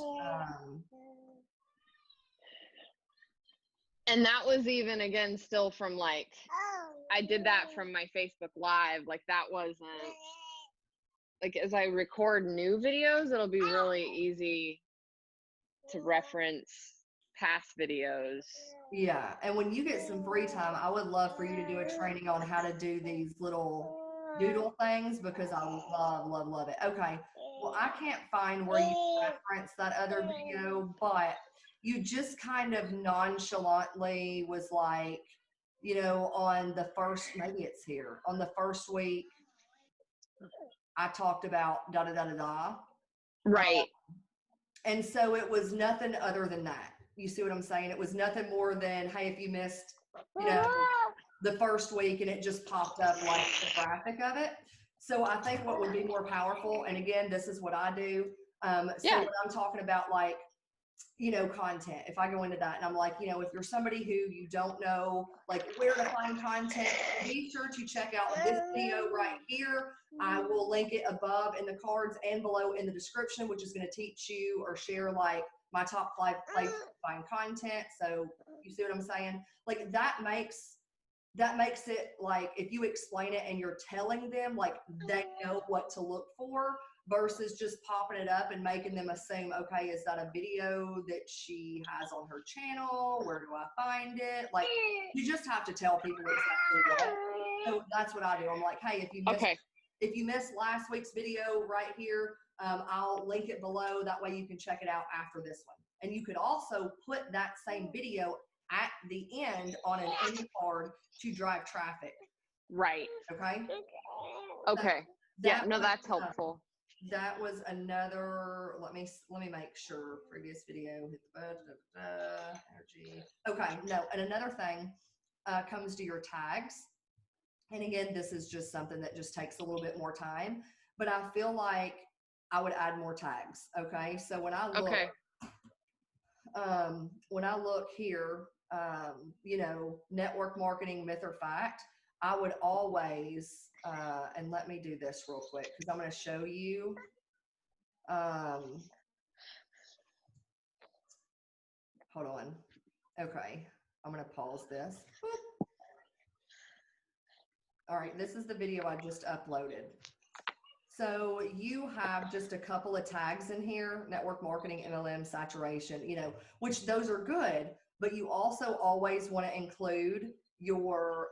And that was even, again, still from like, I did that from my Facebook Live. Like that wasn't, like as I record new videos, it'll be really easy to reference past videos. yeah. And when you get some free time, I would love for you to do a training on how to do these little doodle things, because I love it. Okay. Well, I can't find where you reference that other video, but you just kind of nonchalantly was like, you know, on the first, maybe it's here, on the first week, I talked about da da da da da. Right. And so it was nothing other than that. You see what I'm saying? It was nothing more than, hey, if you missed, you know, the first week, and it just popped up like the graphic of it. So I think what would be more powerful, and again, this is what I do. So Yeah. when I'm talking about like, you know, content, if I go into that and I'm like, you know, if you're somebody who you don't know, like where to find content, be sure to check out this video right here. I will link it above in the cards and below in the description, which is going to teach you or share like my top 5 places to find content. So you see what I'm saying? Like that makes it like, if you explain it and you're telling them, like they know what to look for, versus just popping it up and making them assume, okay, is that a video that she has on her channel? Where do I find it? Like, you just have to tell people exactly what. So that's what I do. I'm like, hey, if you missed last week's video right here, I'll link it below. That way you can check it out after this one. And you could also put that same video at the end on an end card to drive traffic. Right. Okay. Okay. Yeah. No, that's helpful. That was another, let me make sure, previous video, hit the energy. Okay, no, and another thing comes to your tags. And again, this is just something that just takes a little bit more time, but I feel like I would add more tags. Okay, so when I look, here, you know, network marketing, myth or fact, I would always, and let me do this real quick because I'm going to show you. Hold on. Okay, I'm going to pause this. Boop. All right, this is the video I just uploaded. So you have just a couple of tags in here: network marketing, MLM, saturation, you know, which those are good, but you also always want to include your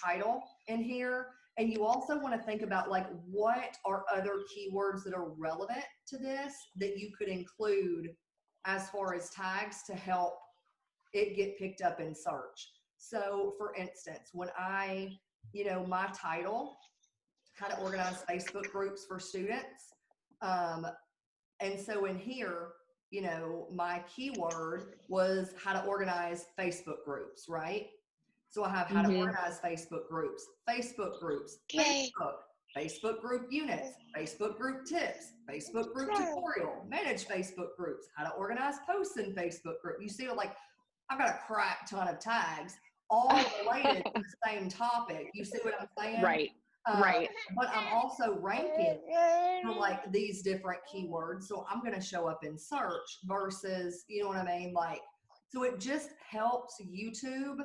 title in here. And you also want to think about like, what are other keywords that are relevant to this that you could include as far as tags to help it get picked up in search. So for instance, when I, you know, my title, how to organize Facebook groups for students. And so in here, my keyword was how to organize Facebook groups, right? So I have how to organize Facebook groups, Facebook group units, Facebook group tips, Facebook group tutorial, manage Facebook groups, how to organize posts in Facebook group. You see, like, I've got a crap ton of tags all related to the same topic. You see what I'm saying? Right. But I'm also ranking for like these different keywords. So I'm going to show up in search versus, you know what I mean? Like, so it just helps YouTube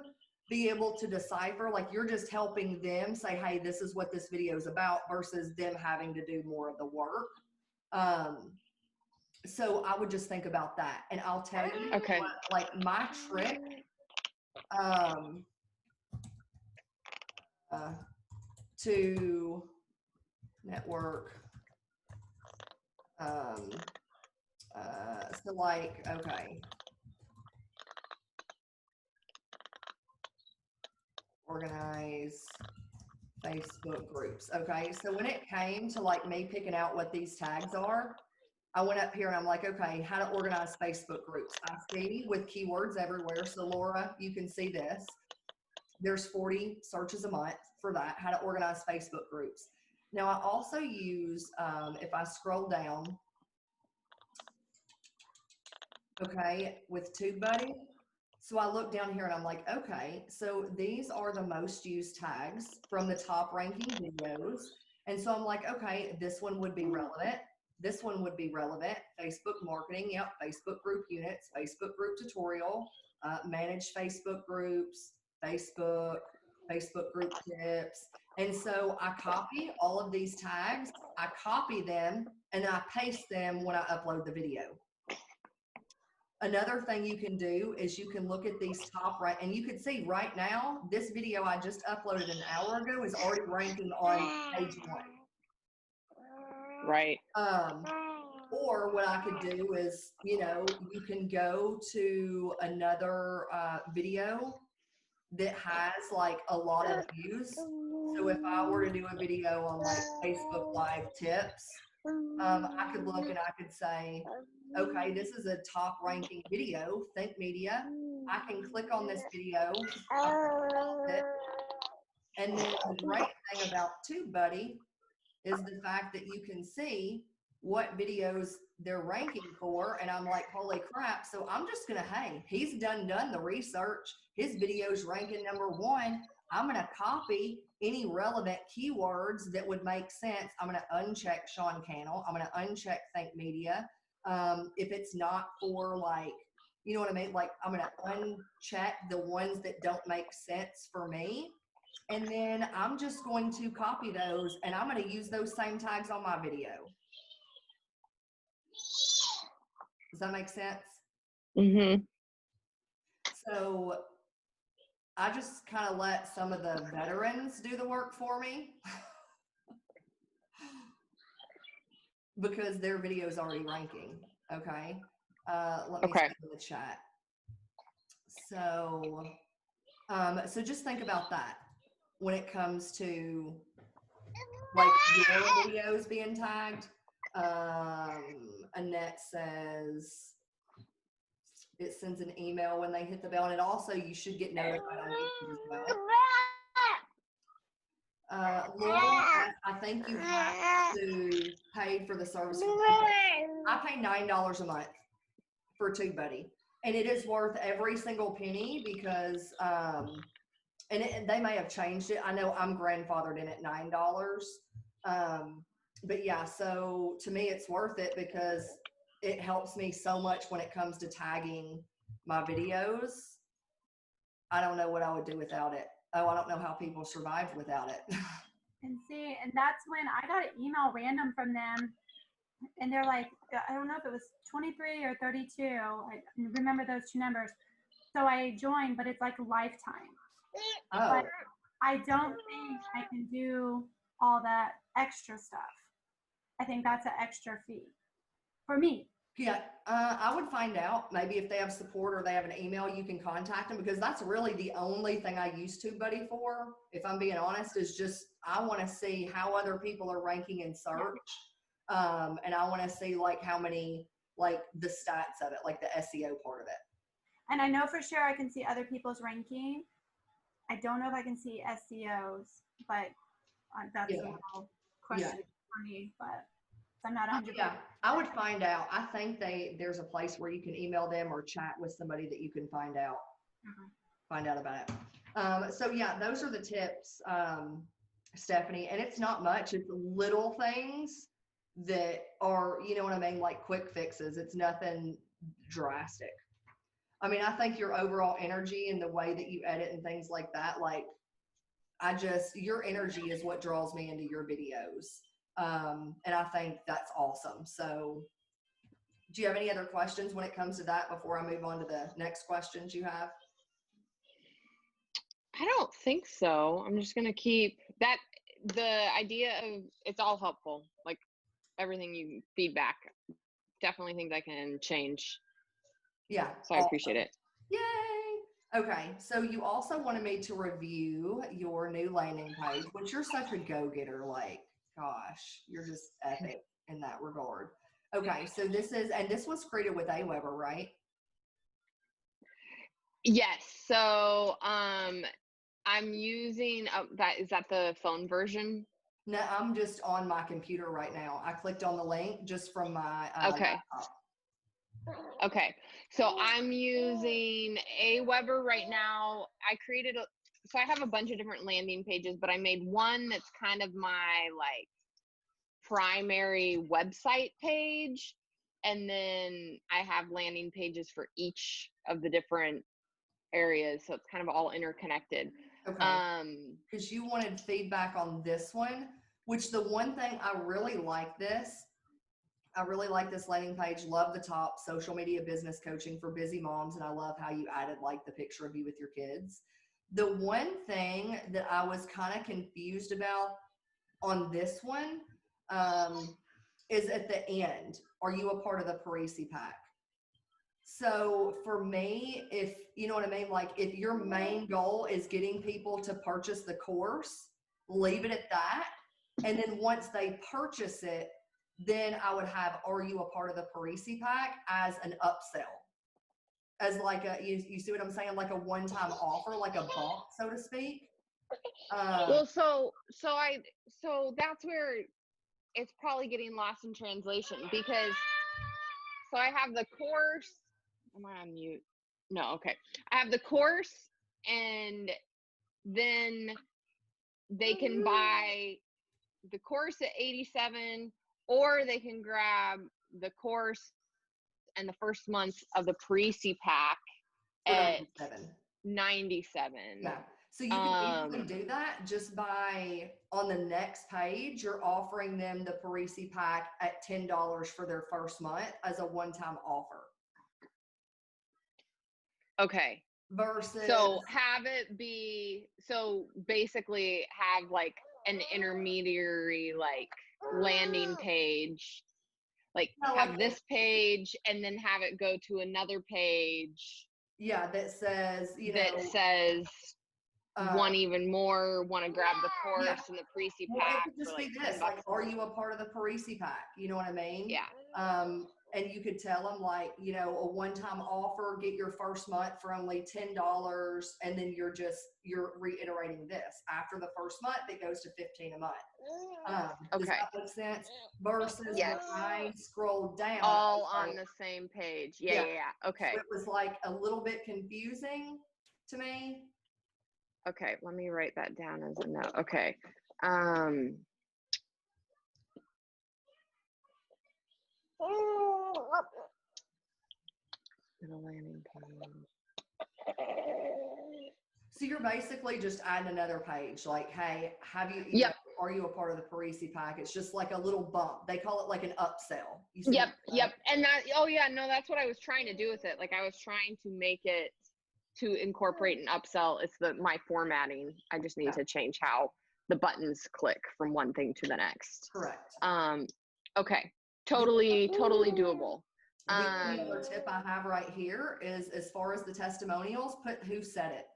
be able to decipher, like you're just helping them say, hey, this is what this video is about versus them having to do more of the work. So I would just think about that. And I'll tell you, Okay. like my trick, to network, so like, okay. Organize Facebook groups. Okay, so when it came to like me picking out what these tags are, I went up here and I'm like, okay, how to organize Facebook groups. I see with keywords everywhere. So Laura, you can see this. There's 40 searches a month for that, how to organize Facebook groups. Now I also use, if I scroll down, okay, with TubeBuddy. So I look down here and I'm like, okay, so these are the most used tags from the top ranking videos. And so I'm like, okay, this one would be relevant. This one would be relevant. Facebook marketing, yep, Facebook group units, Facebook group tutorial, manage Facebook groups, Facebook group tips. And so I copy all of these tags, I copy them, and then I paste them when I upload the video. Another thing you can do is you can look at these top right, and you can see right now, this video I just uploaded an hour ago is already ranking on page 1. Right. Or what I could do is, you can go to another video that has like a lot of views. So if I were to do a video on like Facebook Live tips, I could look and I could say, okay, this is a top ranking video, Think Media. I can click on this video, and then the great thing about TubeBuddy is the fact that you can see what videos they're ranking for, and I'm like, holy crap. So I'm just gonna, hey, he's done the research, his video's ranking #1. I'm gonna copy any relevant keywords that would make sense. I'm gonna uncheck Sean Cannell, I'm gonna uncheck Think Media. If it's not for like, you know what I mean? Like I'm gonna uncheck the ones that don't make sense for me. And then I'm just going to copy those and I'm gonna use those same tags on my video. Does that make sense? Mm-hmm. So I just kind of let some of the veterans do the work for me because their video is already ranking. Okay. Let me see in the chat. So, so just think about that when it comes to like your videos being tagged. Annette says it sends an email when they hit the bell, and it also, you should get notified on YouTube as well. Laura, I think you have to pay for the service. I pay $9 a month for TubeBuddy, and it is worth every single penny because, they may have changed it. I know I'm grandfathered in at $9. But yeah, so to me, it's worth it because it helps me so much when it comes to tagging my videos. I don't know what I would do without it. Oh, I don't know how people survived without it. And see, and that's when I got an email random from them, and they're like, I don't know if it was 23 or 32. I remember those two numbers. So I joined, but it's like lifetime. Oh. But I don't think I can do all that extra stuff. I think that's an extra fee for me. Yeah, I would find out maybe if they have support or they have an email, you can contact them, because that's really the only thing I use TubeBuddy for, if I'm being honest, is just I want to see how other people are ranking in search. And I want to see like how many like the stats of it, like the SEO part of it. And I know for sure I can see other people's ranking. I don't know if I can see SEOs, but that's a little question for me, but I'm not 100%. Yeah, I would find out. I think there's a place where you can email them or chat with somebody that you can find out about it. So yeah, those are the tips, Stephanie, and it's not much. It's little things that are, you know what I mean, like quick fixes. It's nothing drastic. I mean, I think your overall energy and the way that you edit and things like that, like your energy is what draws me into your videos. And I think that's awesome. So do you have any other questions when it comes to that before I move on to the next questions you have? I don't think so. I'm just going to keep that. The idea of it's all helpful, like everything you feedback, definitely things I can change. Yeah. So I appreciate it. Yay. Okay. So you also wanted me to review your new landing page, which you're such a go-getter. Like, gosh, you're just epic in that regard. Okay. So this was created with Aweber, right? Yes. So, I'm using is that the phone version? No, I'm just on my computer right now. I clicked on the link just from my okay. laptop. Okay. So I'm using Aweber right now. So I have a bunch of different landing pages, but I made one that's kind of my like primary website page. And then I have landing pages for each of the different areas. So it's kind of all interconnected. Okay. Because you wanted feedback on this one, which the one thing I really like this landing page. Love the top social media business coaching for busy moms. And I love how you added like the picture of you with your kids. The one thing that I was kind of confused about on this one is at the end, are you a part of the Parisi pack? So for me, if you know what I mean, like if your main goal is getting people to purchase the course, leave it at that. And then once they purchase it, then I would have, are you a part of the Parisi pack as an upsell? As like you see what I'm saying? Like a one-time offer, like a bump, so to speak. Well, so that's where it's probably getting lost in translation because, so I have the course. Am I on mute? No, okay. I have the course and then they can buy the course at $87 or they can grab the course and the first month of the Parisi pack at $97. Yeah. So you can easily do that just by, on the next page, you're offering them the Parisi pack at $10 for their first month as a one-time offer. Okay. Versus. So have it be, so basically have like an intermediary, like landing page, like have this page and then have it go to another page. Yeah. That says, want even more, want to grab the course and the Parisi pack. It could just be this, like, are you a part of the Parisi pack? You know what I mean? Yeah. And you could tell them like, a one-time offer, get your first month for only $10. And then you're reiterating this after the first month, it goes to $15 a month. Does that make sense? Versus when I scroll down. All on the same page. Yeah. Okay. So it was like a little bit confusing to me. Okay. Let me write that down as a note. Okay. The landing page. So you're basically just adding another page, like, hey, are you a part of the Parisi pack? It's just like a little bump. They call it like an upsell. Yep. And that's what I was trying to do with it. Like I was trying to make it to incorporate an upsell. It's my formatting. I just need to change how the buttons click from one thing to the next. Correct. Okay. Totally doable. The other tip I have right here is, as far as the testimonials, put who said it.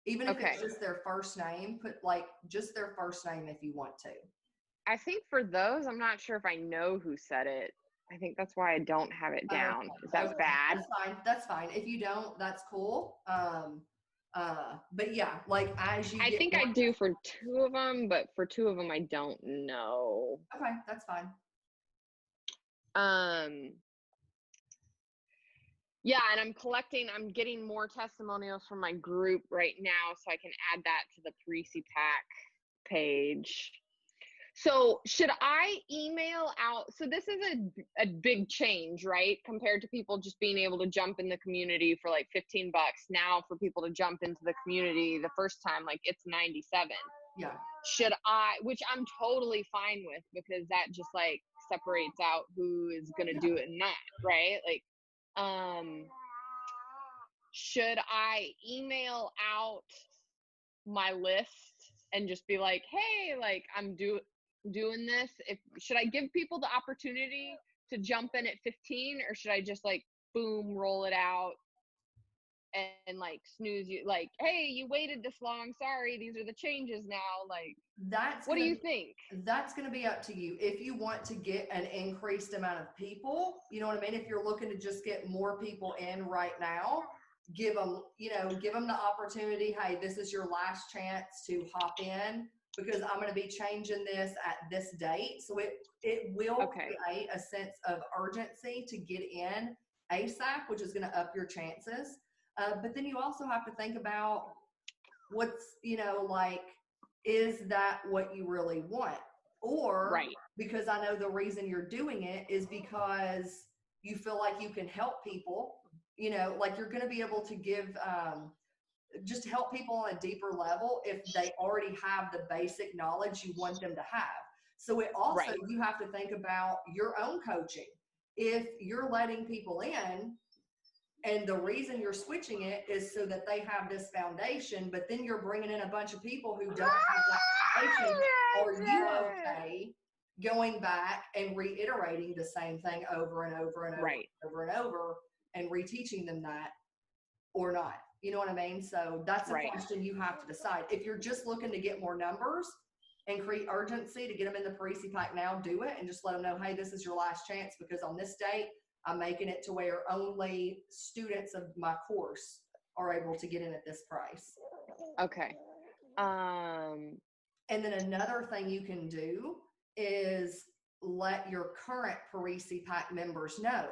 Even if it's just their first name, put like just their first name if you want to. I think for those, I'm not sure if I know who said it. I think that's why I don't have it down. Okay, Is that okay. bad? That's fine. That's fine. If you don't, that's cool. But yeah, like as you I get think more, I do for 2 of them, but for 2 of them, I don't know. okay, that's fine. Yeah, and I'm getting more testimonials from my group right now, so I can add that to the Parisi Pack page. So should I email out? So this is a big change, right? Compared to people just being able to jump in the community for like $15. Now for people to jump into the community the first time, like it's 97. Yeah. Should I, which I'm totally fine with, because that just like separates out who is going to do it and not, right? Like, should I email out my list and just be like, hey, like I'm doing this? Should I give people the opportunity to jump in at 15, or should I just like boom roll it out and like snooze you, like, hey, you waited this long, sorry, these are the changes now? Like, what do you think? That's going to be up to you. If you want to get an increased amount of people, you know what I mean? If you're looking to just get more people in right now, give them the opportunity. Hey, this is your last chance to hop in, because I'm going to be changing this at this date. So it will create a sense of urgency to get in ASAP, which is going to up your chances. But then you also have to think about what's, like, is that what you really want? Or because I know the reason you're doing it is because you feel like you can help people, like you're going to be able to give, just help people on a deeper level if they already have the basic knowledge you want them to have. So it also, you have to think about your own coaching. If you're letting people in, and the reason you're switching it is so that they have this foundation, but then you're bringing in a bunch of people who don't have that foundation, are you okay going back and reiterating the same thing over and over and over and over and over and reteaching them that, or not? You know what I mean? So that's a question you have to decide. If you're just looking to get more numbers and create urgency to get them in the Parisi Pack now, do it and just let them know, hey, this is your last chance, because on this date, I'm making it to where only students of my course are able to get in at this price. Okay. And then another thing you can do is let your current Parisi Pack members know,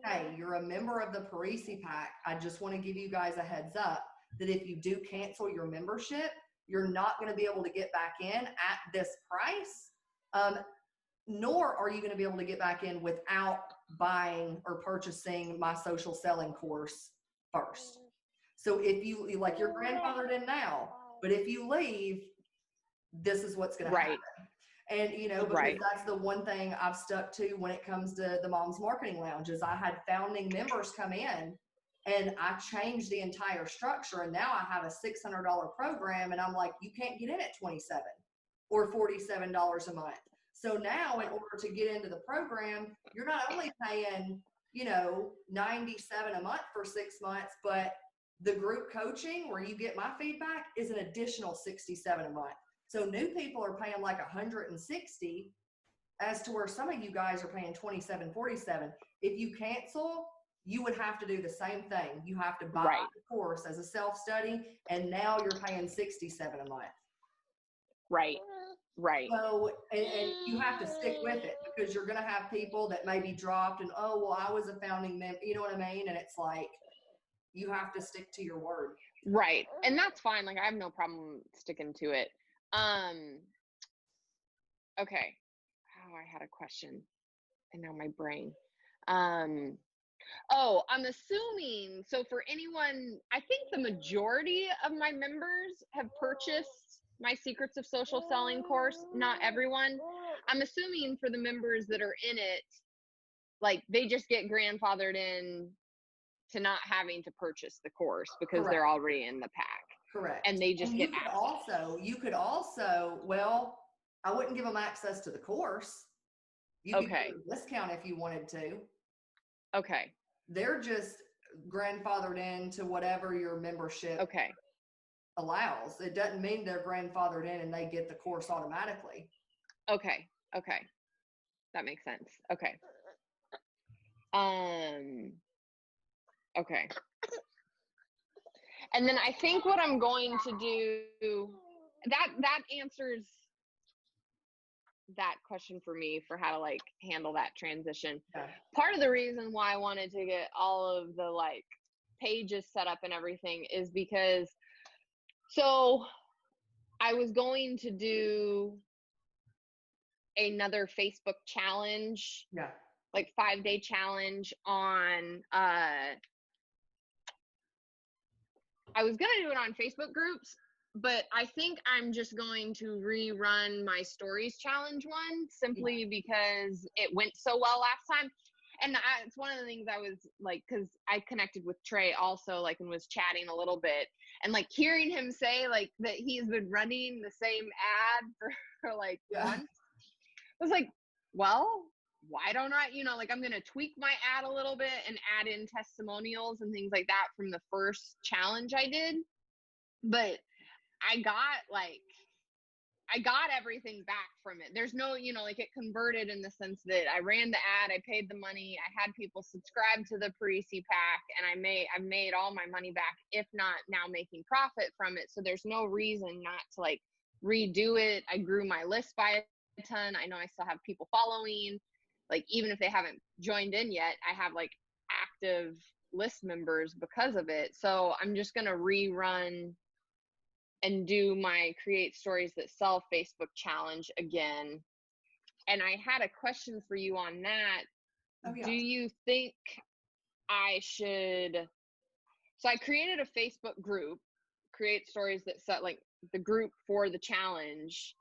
hey, you're a member of the Parisi Pack. I just want to give you guys a heads up that if you do cancel your membership, you're not going to be able to get back in at this price, nor are you going to be able to get back in without buying or purchasing my social selling course first. So if you, like, you're grandfathered in now, but if you leave, this is what's going to happen. And, because that's the one thing I've stuck to when it comes to the Moms Marketing Lounge, is I had founding members come in and I changed the entire structure. And now I have a $600 program, and I'm like, you can't get in at $27 or $47 a month. So now, in order to get into the program, you're not only paying, $97 a month for 6 months, but the group coaching where you get my feedback is an additional $67 a month. So new people are paying like $160, as to where some of you guys are paying $27, $47. If you cancel, you would have to do the same thing. You have to buy the course as a self-study, and now you're paying $67 a month. Right. So, and you have to stick with it, because you're going to have people that may be dropped and, oh, well, I was a founding member, you know what I mean? And it's like, you have to stick to your word. Right. And that's fine. Like, I have no problem sticking to it. Okay. Oh, I had a question and now my brain. I'm assuming, so for anyone, I think the majority of my members have purchased my Secrets of Social Selling course. Not everyone. I'm assuming for the members that are in it, like, they just get grandfathered in to not having to purchase the course because they're already in the pack. Correct. And they just get access. You could also, well, I wouldn't give them access to the course. You could get a discount if you wanted to. Okay. They're just grandfathered into whatever your membership allows. It doesn't mean they're grandfathered in and they get the course automatically. Okay. That makes sense. Okay. Okay. And then I think what I'm going to do, that answers that question for me for how to like handle that transition. Yeah. Part of the reason why I wanted to get all of the like pages set up and everything is because, so I was going to do another Facebook challenge, Yeah. like 5-day challenge on, I was going to do it on Facebook groups, but I think I'm just going to rerun my stories challenge one simply because it went so well last time. And it's one of the things I was like, because I connected with Trey also, like, and was chatting a little bit, and like hearing him say like that he's been running the same ad for like months. I was like, well, why don't I, like I'm going to tweak my ad a little bit and add in testimonials and things like that from the first challenge I did. But I got everything back from it. There's no, like it converted in the sense that I ran the ad, I paid the money, I had people subscribe to the pre-C pack, and I've made all my money back, if not now making profit from it. So there's no reason not to like redo it. I grew my list by a ton. I know I still have people following, like even if they haven't joined in yet, I have like active list members because of it. So I'm just going to rerun and do my Create Stories That Sell Facebook challenge again. And I had a question for you on that. Oh, yeah. Do you think I should, so I created a Facebook group, Create Stories That Sell, like the group for the challenge.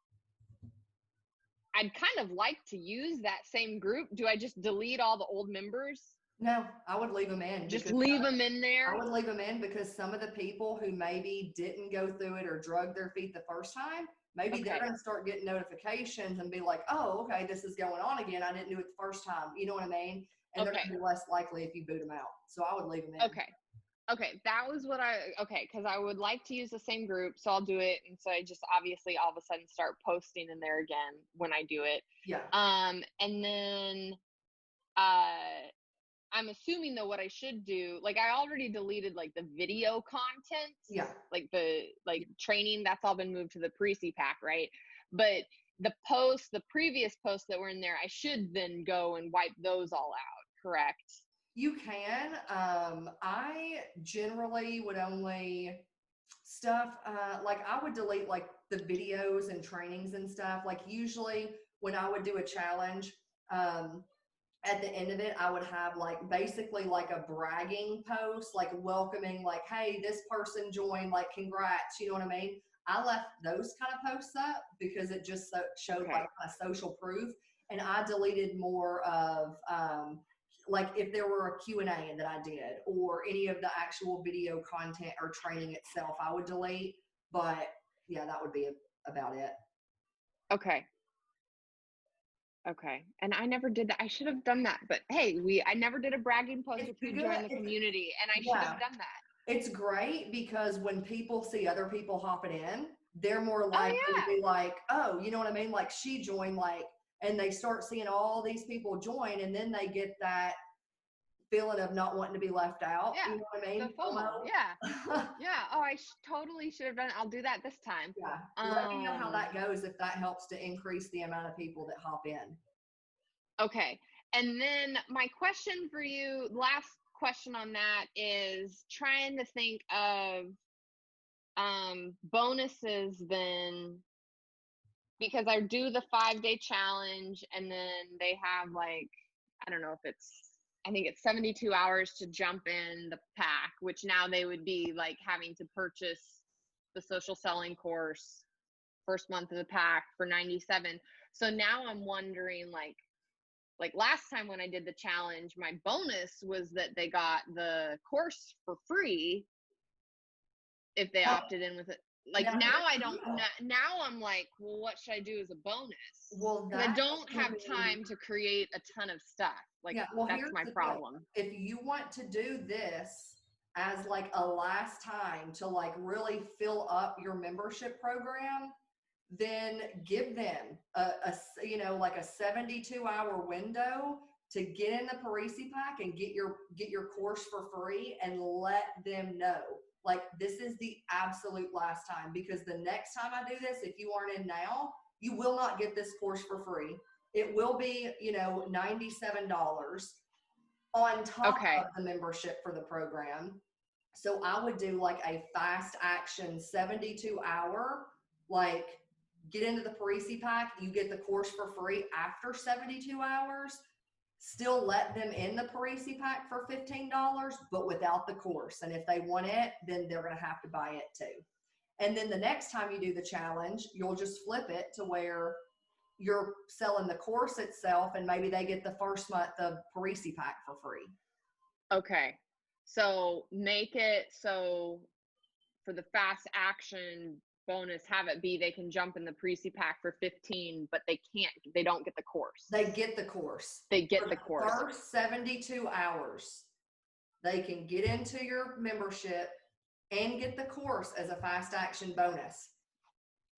I'd kind of like to use that same group. Do I just delete all the old members? No, I would leave them in. Just leave them in there? I would leave them in because some of the people who maybe didn't go through it or drug their feet the first time, maybe they're going to start getting notifications and be like, oh, okay, this is going on again. I didn't do it the first time. You know what I mean? And they're going to be less likely if you boot them out. So I would leave them in. Okay, that was what because I would like to use the same group, so I'll do it. And so I just obviously all of a sudden start posting in there again when I do it. Yeah. And then I'm assuming though what I should do, like I already deleted like the video content. Yeah. Like the training, that's all been moved to the pre-C pack, right? But the previous posts that were in there, I should then go and wipe those all out, correct? You can. I generally would only stuff, like I would delete like the videos and trainings and stuff. Like usually when I would do a challenge, at the end of it, I would have like basically like a bragging post, like welcoming, like, hey, this person joined, like, congrats, you know what I mean? I left those kind of posts up because it just showed like a social proof. And I deleted more of, like if there were a Q&A that I did or any of the actual video content or training itself, I would delete. But yeah, that would be about it. Okay. And I never did that. I should have done that. But hey, I never did a bragging post if you join the community, and I should have done that. It's great because when people see other people hopping in, they're more likely to be like, oh, you know what I mean? Like she joined, like, and they start seeing all these people join, and then they get that feeling of not wanting to be left out. Yeah. You know what I mean? The FOMO. Yeah. Oh, I totally should have done it. I'll do that this time. Yeah. Let me know how that goes, if that helps to increase the amount of people that hop in. Okay. And then my question for you, last question on that, is trying to think of bonuses then, because I do the 5-day challenge and then they have like, I don't know if I think it's 72 hours to jump in the pack, which now they would be like having to purchase the social selling course first month of the pack for $97. So now I'm wondering, like last time when I did the challenge, my bonus was that they got the course for free if they opted in with it. Like now I don't, now I'm like, well, what should I do as a bonus? Well, I don't have time to create a ton of stuff. Like, that's my problem. If you want to do this as like a last time to like really fill up your membership program, then give them like a 72-hour window to get in the Parisi Pack and get your course for free, and let them know, like, this is the absolute last time, because the next time I do this, if you aren't in now, you will not get this course for free. It will be, $97 on top of the membership for the program. So I would do like a fast action 72-hour, like, get into the Parisi Pack, you get the course for free after 72 hours, still let them in the Parisi Pack for $15, but without the course. And if they want it, then they're going to have to buy it too. And then the next time you do the challenge, you'll just flip it to where you're selling the course itself, and maybe they get the first month of Parisi Pack for free. Okay. So make it so for the fast action bonus, have it be they can jump in the Parisi Pack for 15, but they don't get the course. They get the course. They get the course. First 72 hours, they can get into your membership and get the course as a fast action bonus.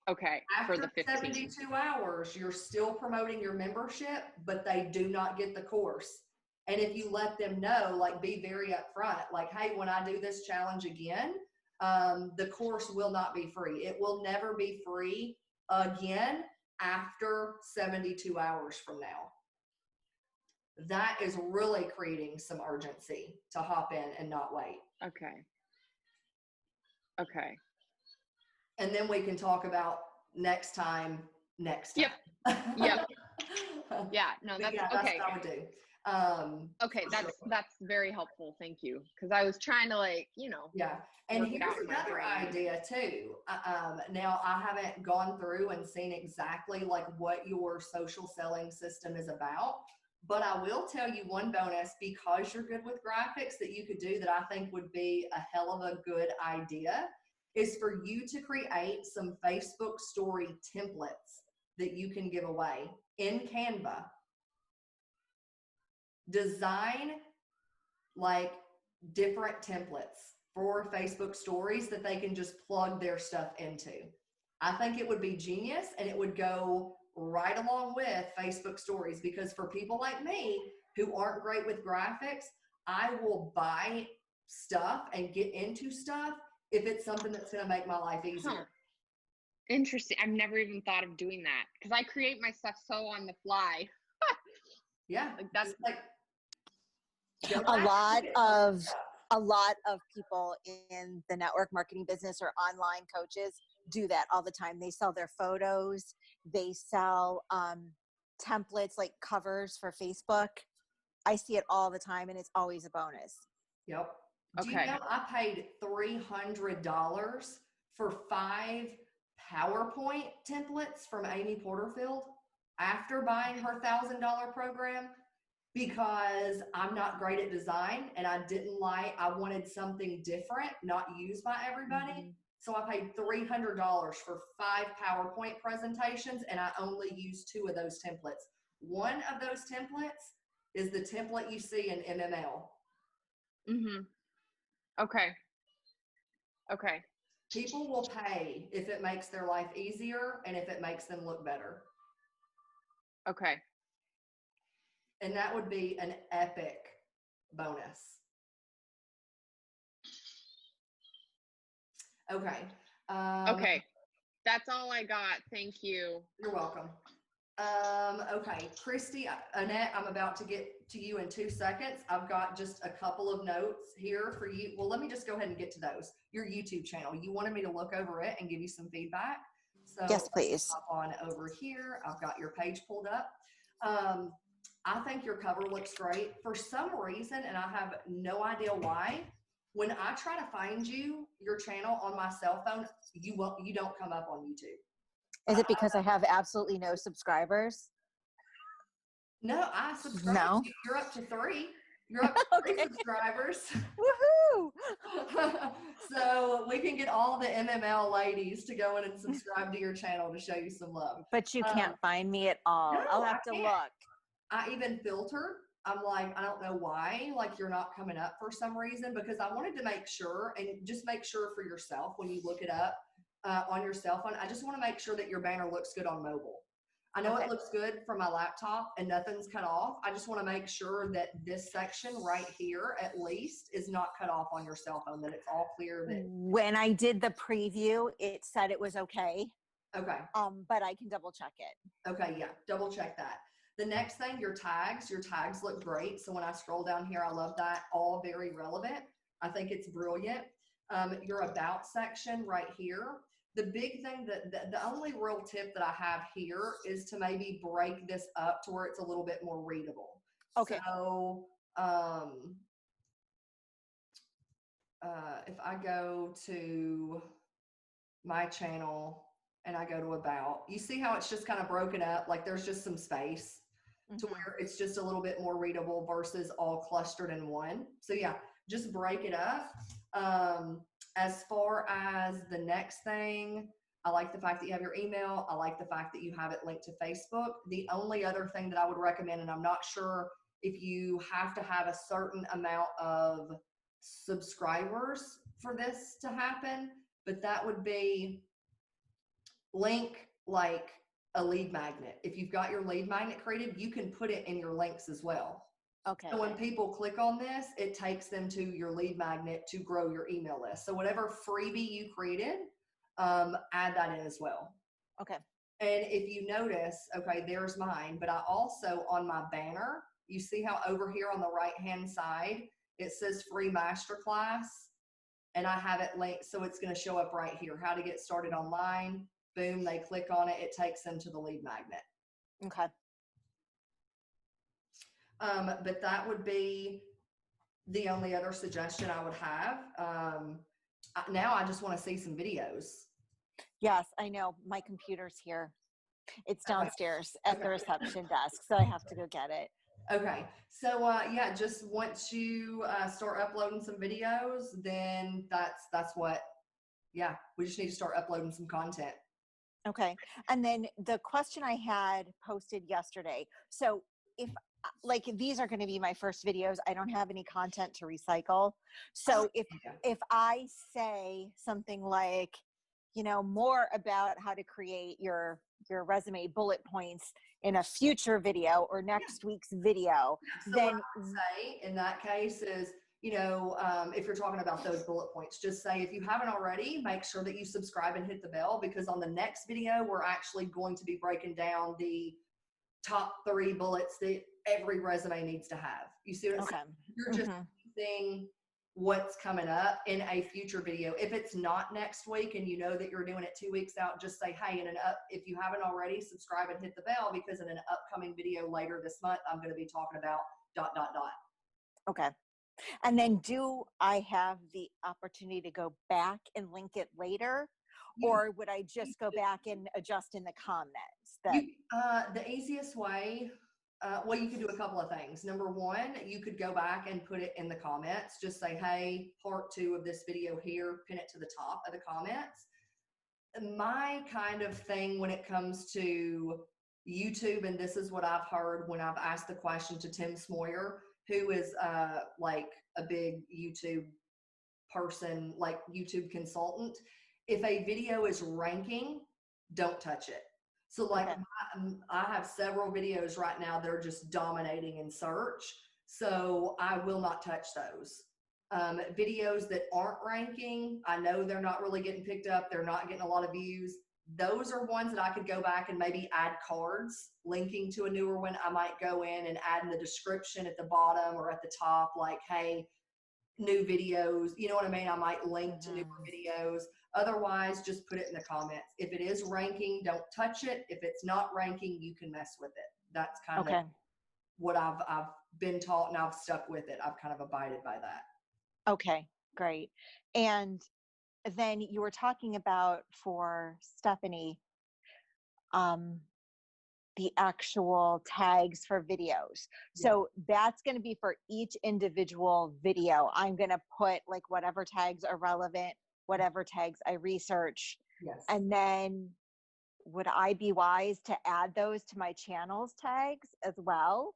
Okay. After for the 15. 72 hours, you're still promoting your membership, but they do not get the course. And if you let them know, like, be very upfront, like, hey, when I do this challenge again, the course will not be free. It will never be free again after 72 hours from now. That is really creating some urgency to hop in and not wait. Okay. And then we can talk about next time. Yep. Yeah. No, that's that's okay. what I would do. Okay, that's very helpful. Thank you. Because I was trying to, like, Yeah. And here's another idea too. Now I haven't gone through and seen exactly like what your social selling system is about, but I will tell you one bonus, because you're good with graphics, that you could do that I think would be a hell of a good idea, is for you to create some Facebook story templates that you can give away in Canva. Design like different templates for Facebook stories that they can just plug their stuff into. I think it would be genius, and it would go right along with Facebook stories, because for people like me who aren't great with graphics, I will buy stuff and get into stuff if it's something that's going to make my life easier. Huh. Interesting. I've never even thought of doing that, because I create my stuff so on the fly. Yeah. Like, that's like a lot of people in the network marketing business or online coaches do that all the time. They sell their photos, they sell templates like covers for Facebook. I see it all the time, and it's always a bonus. Yep. Okay. Do you know I paid $300 for 5 PowerPoint templates from Amy Porterfield after buying her $1,000 program? Because I'm not great at design, and I wanted something different, not used by everybody. Mm-hmm. So I paid $300 for 5 PowerPoint presentations, and I only used 2 of those templates. One of those templates is the template you see in MML. Mm-hmm. Okay. People will pay if it makes their life easier and if it makes them look better. Okay. And that would be an epic bonus. Okay. Okay. That's all I got. Thank you. You're welcome. Okay. Christy, Annette, I'm about to get to you in 2 seconds. I've got just a couple of notes here for you. Well, let me just go ahead and get to those. Your YouTube channel. You wanted me to look over it and give you some feedback. So yes, please. Hop on over here. I've got your page pulled up. I think your cover looks great. For some reason, and I have no idea why, when I try to find your channel on my cell phone, you don't come up on YouTube. Is it because I have absolutely no subscribers? No, I subscribe. No. You're up to 3. You're up to 3 subscribers. Woohoo! So we can get all the MML ladies to go in and subscribe to your channel to show you some love. But you can't find me at all. No, I'll have to look. I even filtered. I'm like, I don't know why, like you're not coming up for some reason, because I wanted to make sure, and just make sure for yourself when you look it up on your cell phone, I just want to make sure that your banner looks good on mobile. I know Okay. it looks good from my laptop and nothing's cut off. I just want to make sure that this section right here, at least, is not cut off on your cell phone, that it's all clear that, When I did the preview, it said it was okay. okay. But I can double check it. Okay, yeah, double check that. The next thing, your tags look great. So when I scroll down here, I love that, all very relevant. I think it's brilliant. Your about section right here. The big thing the only real tip that I have here is to maybe break this up to where it's a little bit more readable. Okay. So if I go to my channel and I go to about, you see how it's just kind of broken up, like there's just some space to where it's just a little bit more readable versus all clustered in one. So yeah, just break it up. As far as the next thing, I like the fact that you have your email. I like the fact that you have it linked to Facebook. The only other thing that I would recommend, and I'm not sure if you have to have a certain amount of subscribers for this to happen, but that would be link like a lead magnet. If you've got your lead magnet created, you can put it in your links as well. Okay. So when people click on this, it takes them to your lead magnet to grow your email list. So whatever freebie you created, add that in as well. Okay. And if you notice, okay, there's mine, but I also, on my banner, you see how over here on the right-hand side, it says free masterclass, and I have it linked. So it's going to show up right here, how to get started online. Boom, they click on it. It takes them to the lead magnet. Okay. But that would be the only other suggestion I would have. Now I just want to see some videos. Yes, I know. My computer's here. It's downstairs at the Okay. reception desk, so I have to go get it. Okay. So yeah, just once you start uploading some videos, then that's what, yeah, we just need to start uploading some content. Okay. And then the question I had posted yesterday. So if like these are going to be my first videos, I don't have any content to recycle. So if I say something like, you know, more about how to create your resume bullet points in a future video or next week's video, So then what I would say in that case is, you know, if you're talking about those bullet points, just say, if you haven't already, make sure that you subscribe and hit the bell, because on the next video, we're actually going to be breaking down the top 3 bullets that every resume needs to have. You see what I'm saying? You're just seeing what's coming up in a future video. If it's not next week and you know that you're doing it 2 weeks out, just say, hey, if you haven't already, subscribe and hit the bell, because in an upcoming video later this month, I'm going to be talking about ... Okay. And then do I have the opportunity to go back and link it later? Or would I just go back and adjust in the comments? The easiest way, well, you could do a couple of things. Number one, you could go back and put it in the comments. Just say, hey, part 2 of this video here, pin it to the top of the comments. My kind of thing when it comes to YouTube, and this is what I've heard when I've asked the question to Tim Smoyer, who is like a big YouTube person, like YouTube consultant. If a video is ranking, don't touch it. So like I have several videos right now that are just dominating in search. So I will not touch those. Videos that aren't ranking, I know they're not really getting picked up. They're not getting a lot of views. Those are ones that I could go back and maybe add cards linking to a newer one. I might go in and add in the description at the bottom or at the top, like, hey, new videos, you know what I mean? I might link to newer videos. Otherwise, just put it in the comments. If it is ranking, don't touch it. If it's not ranking, you can mess with it. That's kind of what I've been taught, and I've stuck with it. I've kind of abided by that. Okay, great. And then you were talking about, for Stephanie, the actual tags for videos. So that's going to be for each individual video. I'm going to put like whatever tags are relevant, whatever tags I research. Yes. And then would I be wise to add those to my channel's tags as well?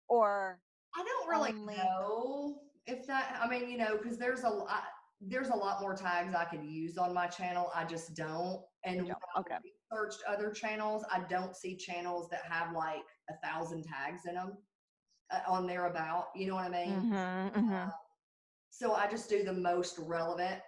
Or I don't really know if that, I mean, you know, because there's a lot, there's a lot more tags I could use on my channel. I just don't. And when I Okay. researched other channels, I don't see channels that have like 1,000 tags in them on their about. You know what I mean? So I just do the most relevant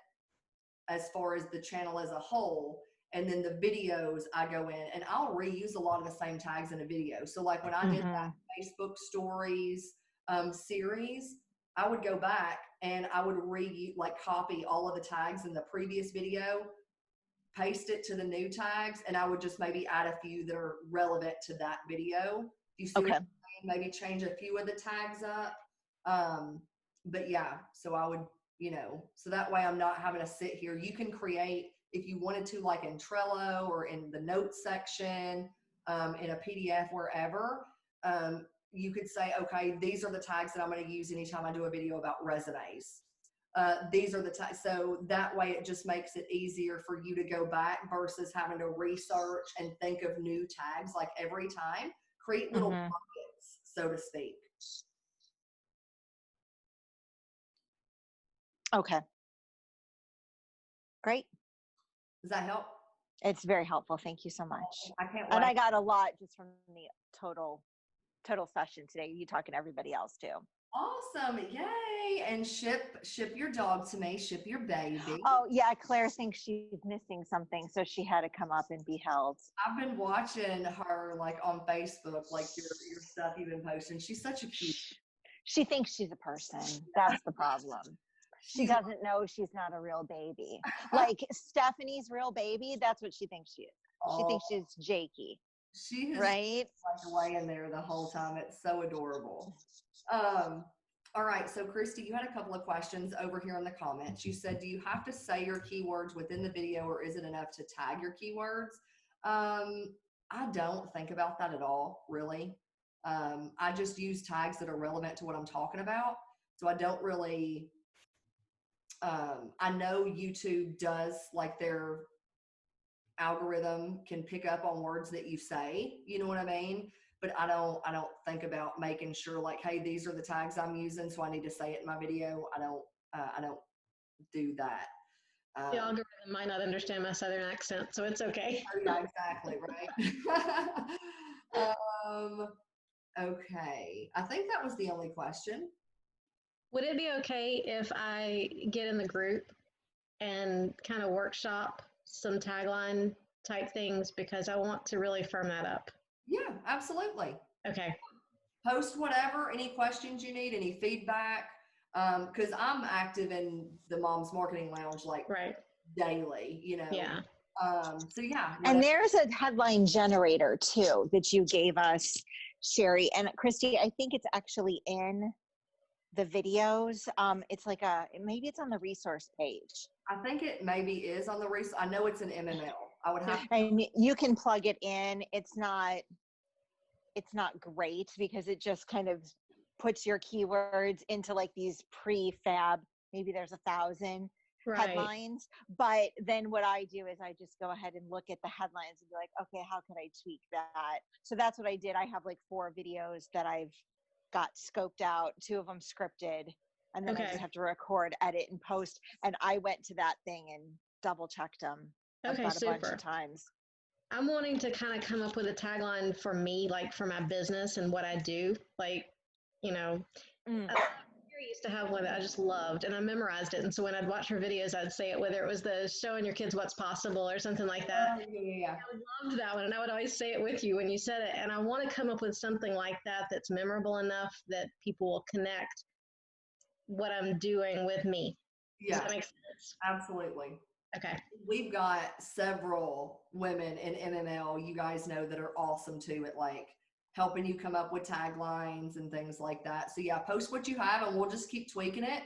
as far as the channel as a whole. And then the videos I go in and I'll reuse a lot of the same tags in a video. So like when I did that Facebook stories series, I would go back and I would copy all of the tags in the previous video, paste it to the new tags, and I would just maybe add a few that are relevant to that video. You see what I'm saying? Maybe change a few of the tags up. But yeah, so I would, so that way I'm not having to sit here. You can create, if you wanted to, like in Trello or in the notes section, in a PDF, wherever, you could say, okay, these are the tags that I'm going to use anytime I do a video about resumes. These are the tags. So that way it just makes it easier for you to go back versus having to research and think of new tags like every time. Create little buckets, so to speak. Okay. Great. Does that help? It's very helpful. Thank you so much. I can't wait. And I got a lot just from the total session today. You talking to everybody else too. Awesome. Yay. And ship your dog to me. Ship your baby. Oh yeah. Claire thinks she's missing something. So she had to come up and be held. I've been watching her like on Facebook, like your stuff you've been posting. She's such a cute. She thinks she's a person. That's the problem. She doesn't know she's not a real baby. Like Stephanie's real baby, that's what she thinks she is. She thinks she's Jakey. She has right? like laying there the whole time. It's so adorable. All right, so Christy, you had a couple of questions over here in the comments. You said, do you have to say your keywords within the video, or is it enough to tag your keywords? I don't think about that at all, really. I just use tags that are relevant to what I'm talking about. So I don't really, I know YouTube does, like, their algorithm can pick up on words that you say, you know what I mean? But I don't think about making sure, like, hey, these are the tags I'm using, so I need to say it in my video. I don't do that. The algorithm might not understand my Southern accent, so it's okay. Yeah, exactly, right? Okay, I think that was the only question. Would it be okay if I get in the group and kind of workshop some tagline type things, because I want to really firm that up? Yeah, absolutely. Okay. Post whatever, any questions you need, any feedback, because I'm active in the Mom's Marketing Lounge, like, right, daily, you know. Yeah. So yeah. And there's a headline generator too that you gave us, Sherri. And Christy, I think it's actually in the videos. It's like maybe it's on the resource page. I think it maybe is on the resource. I know it's an MML. I would have to. And you can plug it in. It's not great because it just kind of puts your keywords into like these prefab, maybe there's 1,000 headlines. But then what I do is I just go ahead and look at the headlines and be like, okay, how could I tweak that? So that's what I did. I have like 4 videos that I've got scoped out, 2 of them scripted, and then I just have to record, edit, and post. And I went to that thing and double checked them about a bunch of times. I'm wanting to kind of come up with a tagline for me, like for my business and what I do. Like, you know, Sherri used to have one that I just loved, and I memorized it. And so when I'd watch her videos, I'd say it, whether it was the showing your kids what's possible or something like that. Yeah. I loved that one, and I would always say it with you when you said it. And I want to come up with something like that that's memorable enough that people will connect what I'm doing with me. Yeah. Does that make sense? Absolutely. Okay. We've got several women in MML, you guys know, that are awesome too at like helping you come up with taglines and things like that. So yeah, post what you have and we'll just keep tweaking it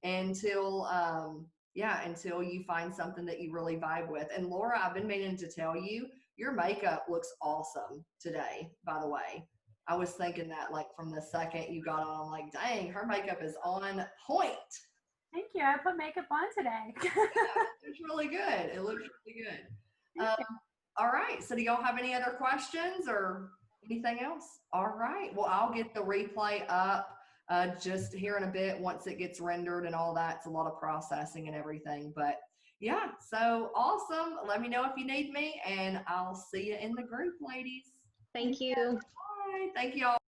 until you find something that you really vibe with. And Laura, I've been meaning to tell you, your makeup looks awesome today, by the way. I was thinking that like from the second you got on, I'm like, dang, her makeup is on point. Thank you. I put makeup on today. It's really good. It looks really good. All right. So do y'all have any other questions or anything else? All right. Well, I'll get the replay up just here in a bit once it gets rendered and all that. It's a lot of processing and everything. But yeah, so awesome. Let me know if you need me, and I'll see you in the group, ladies. Thank you. Bye. Thank you all.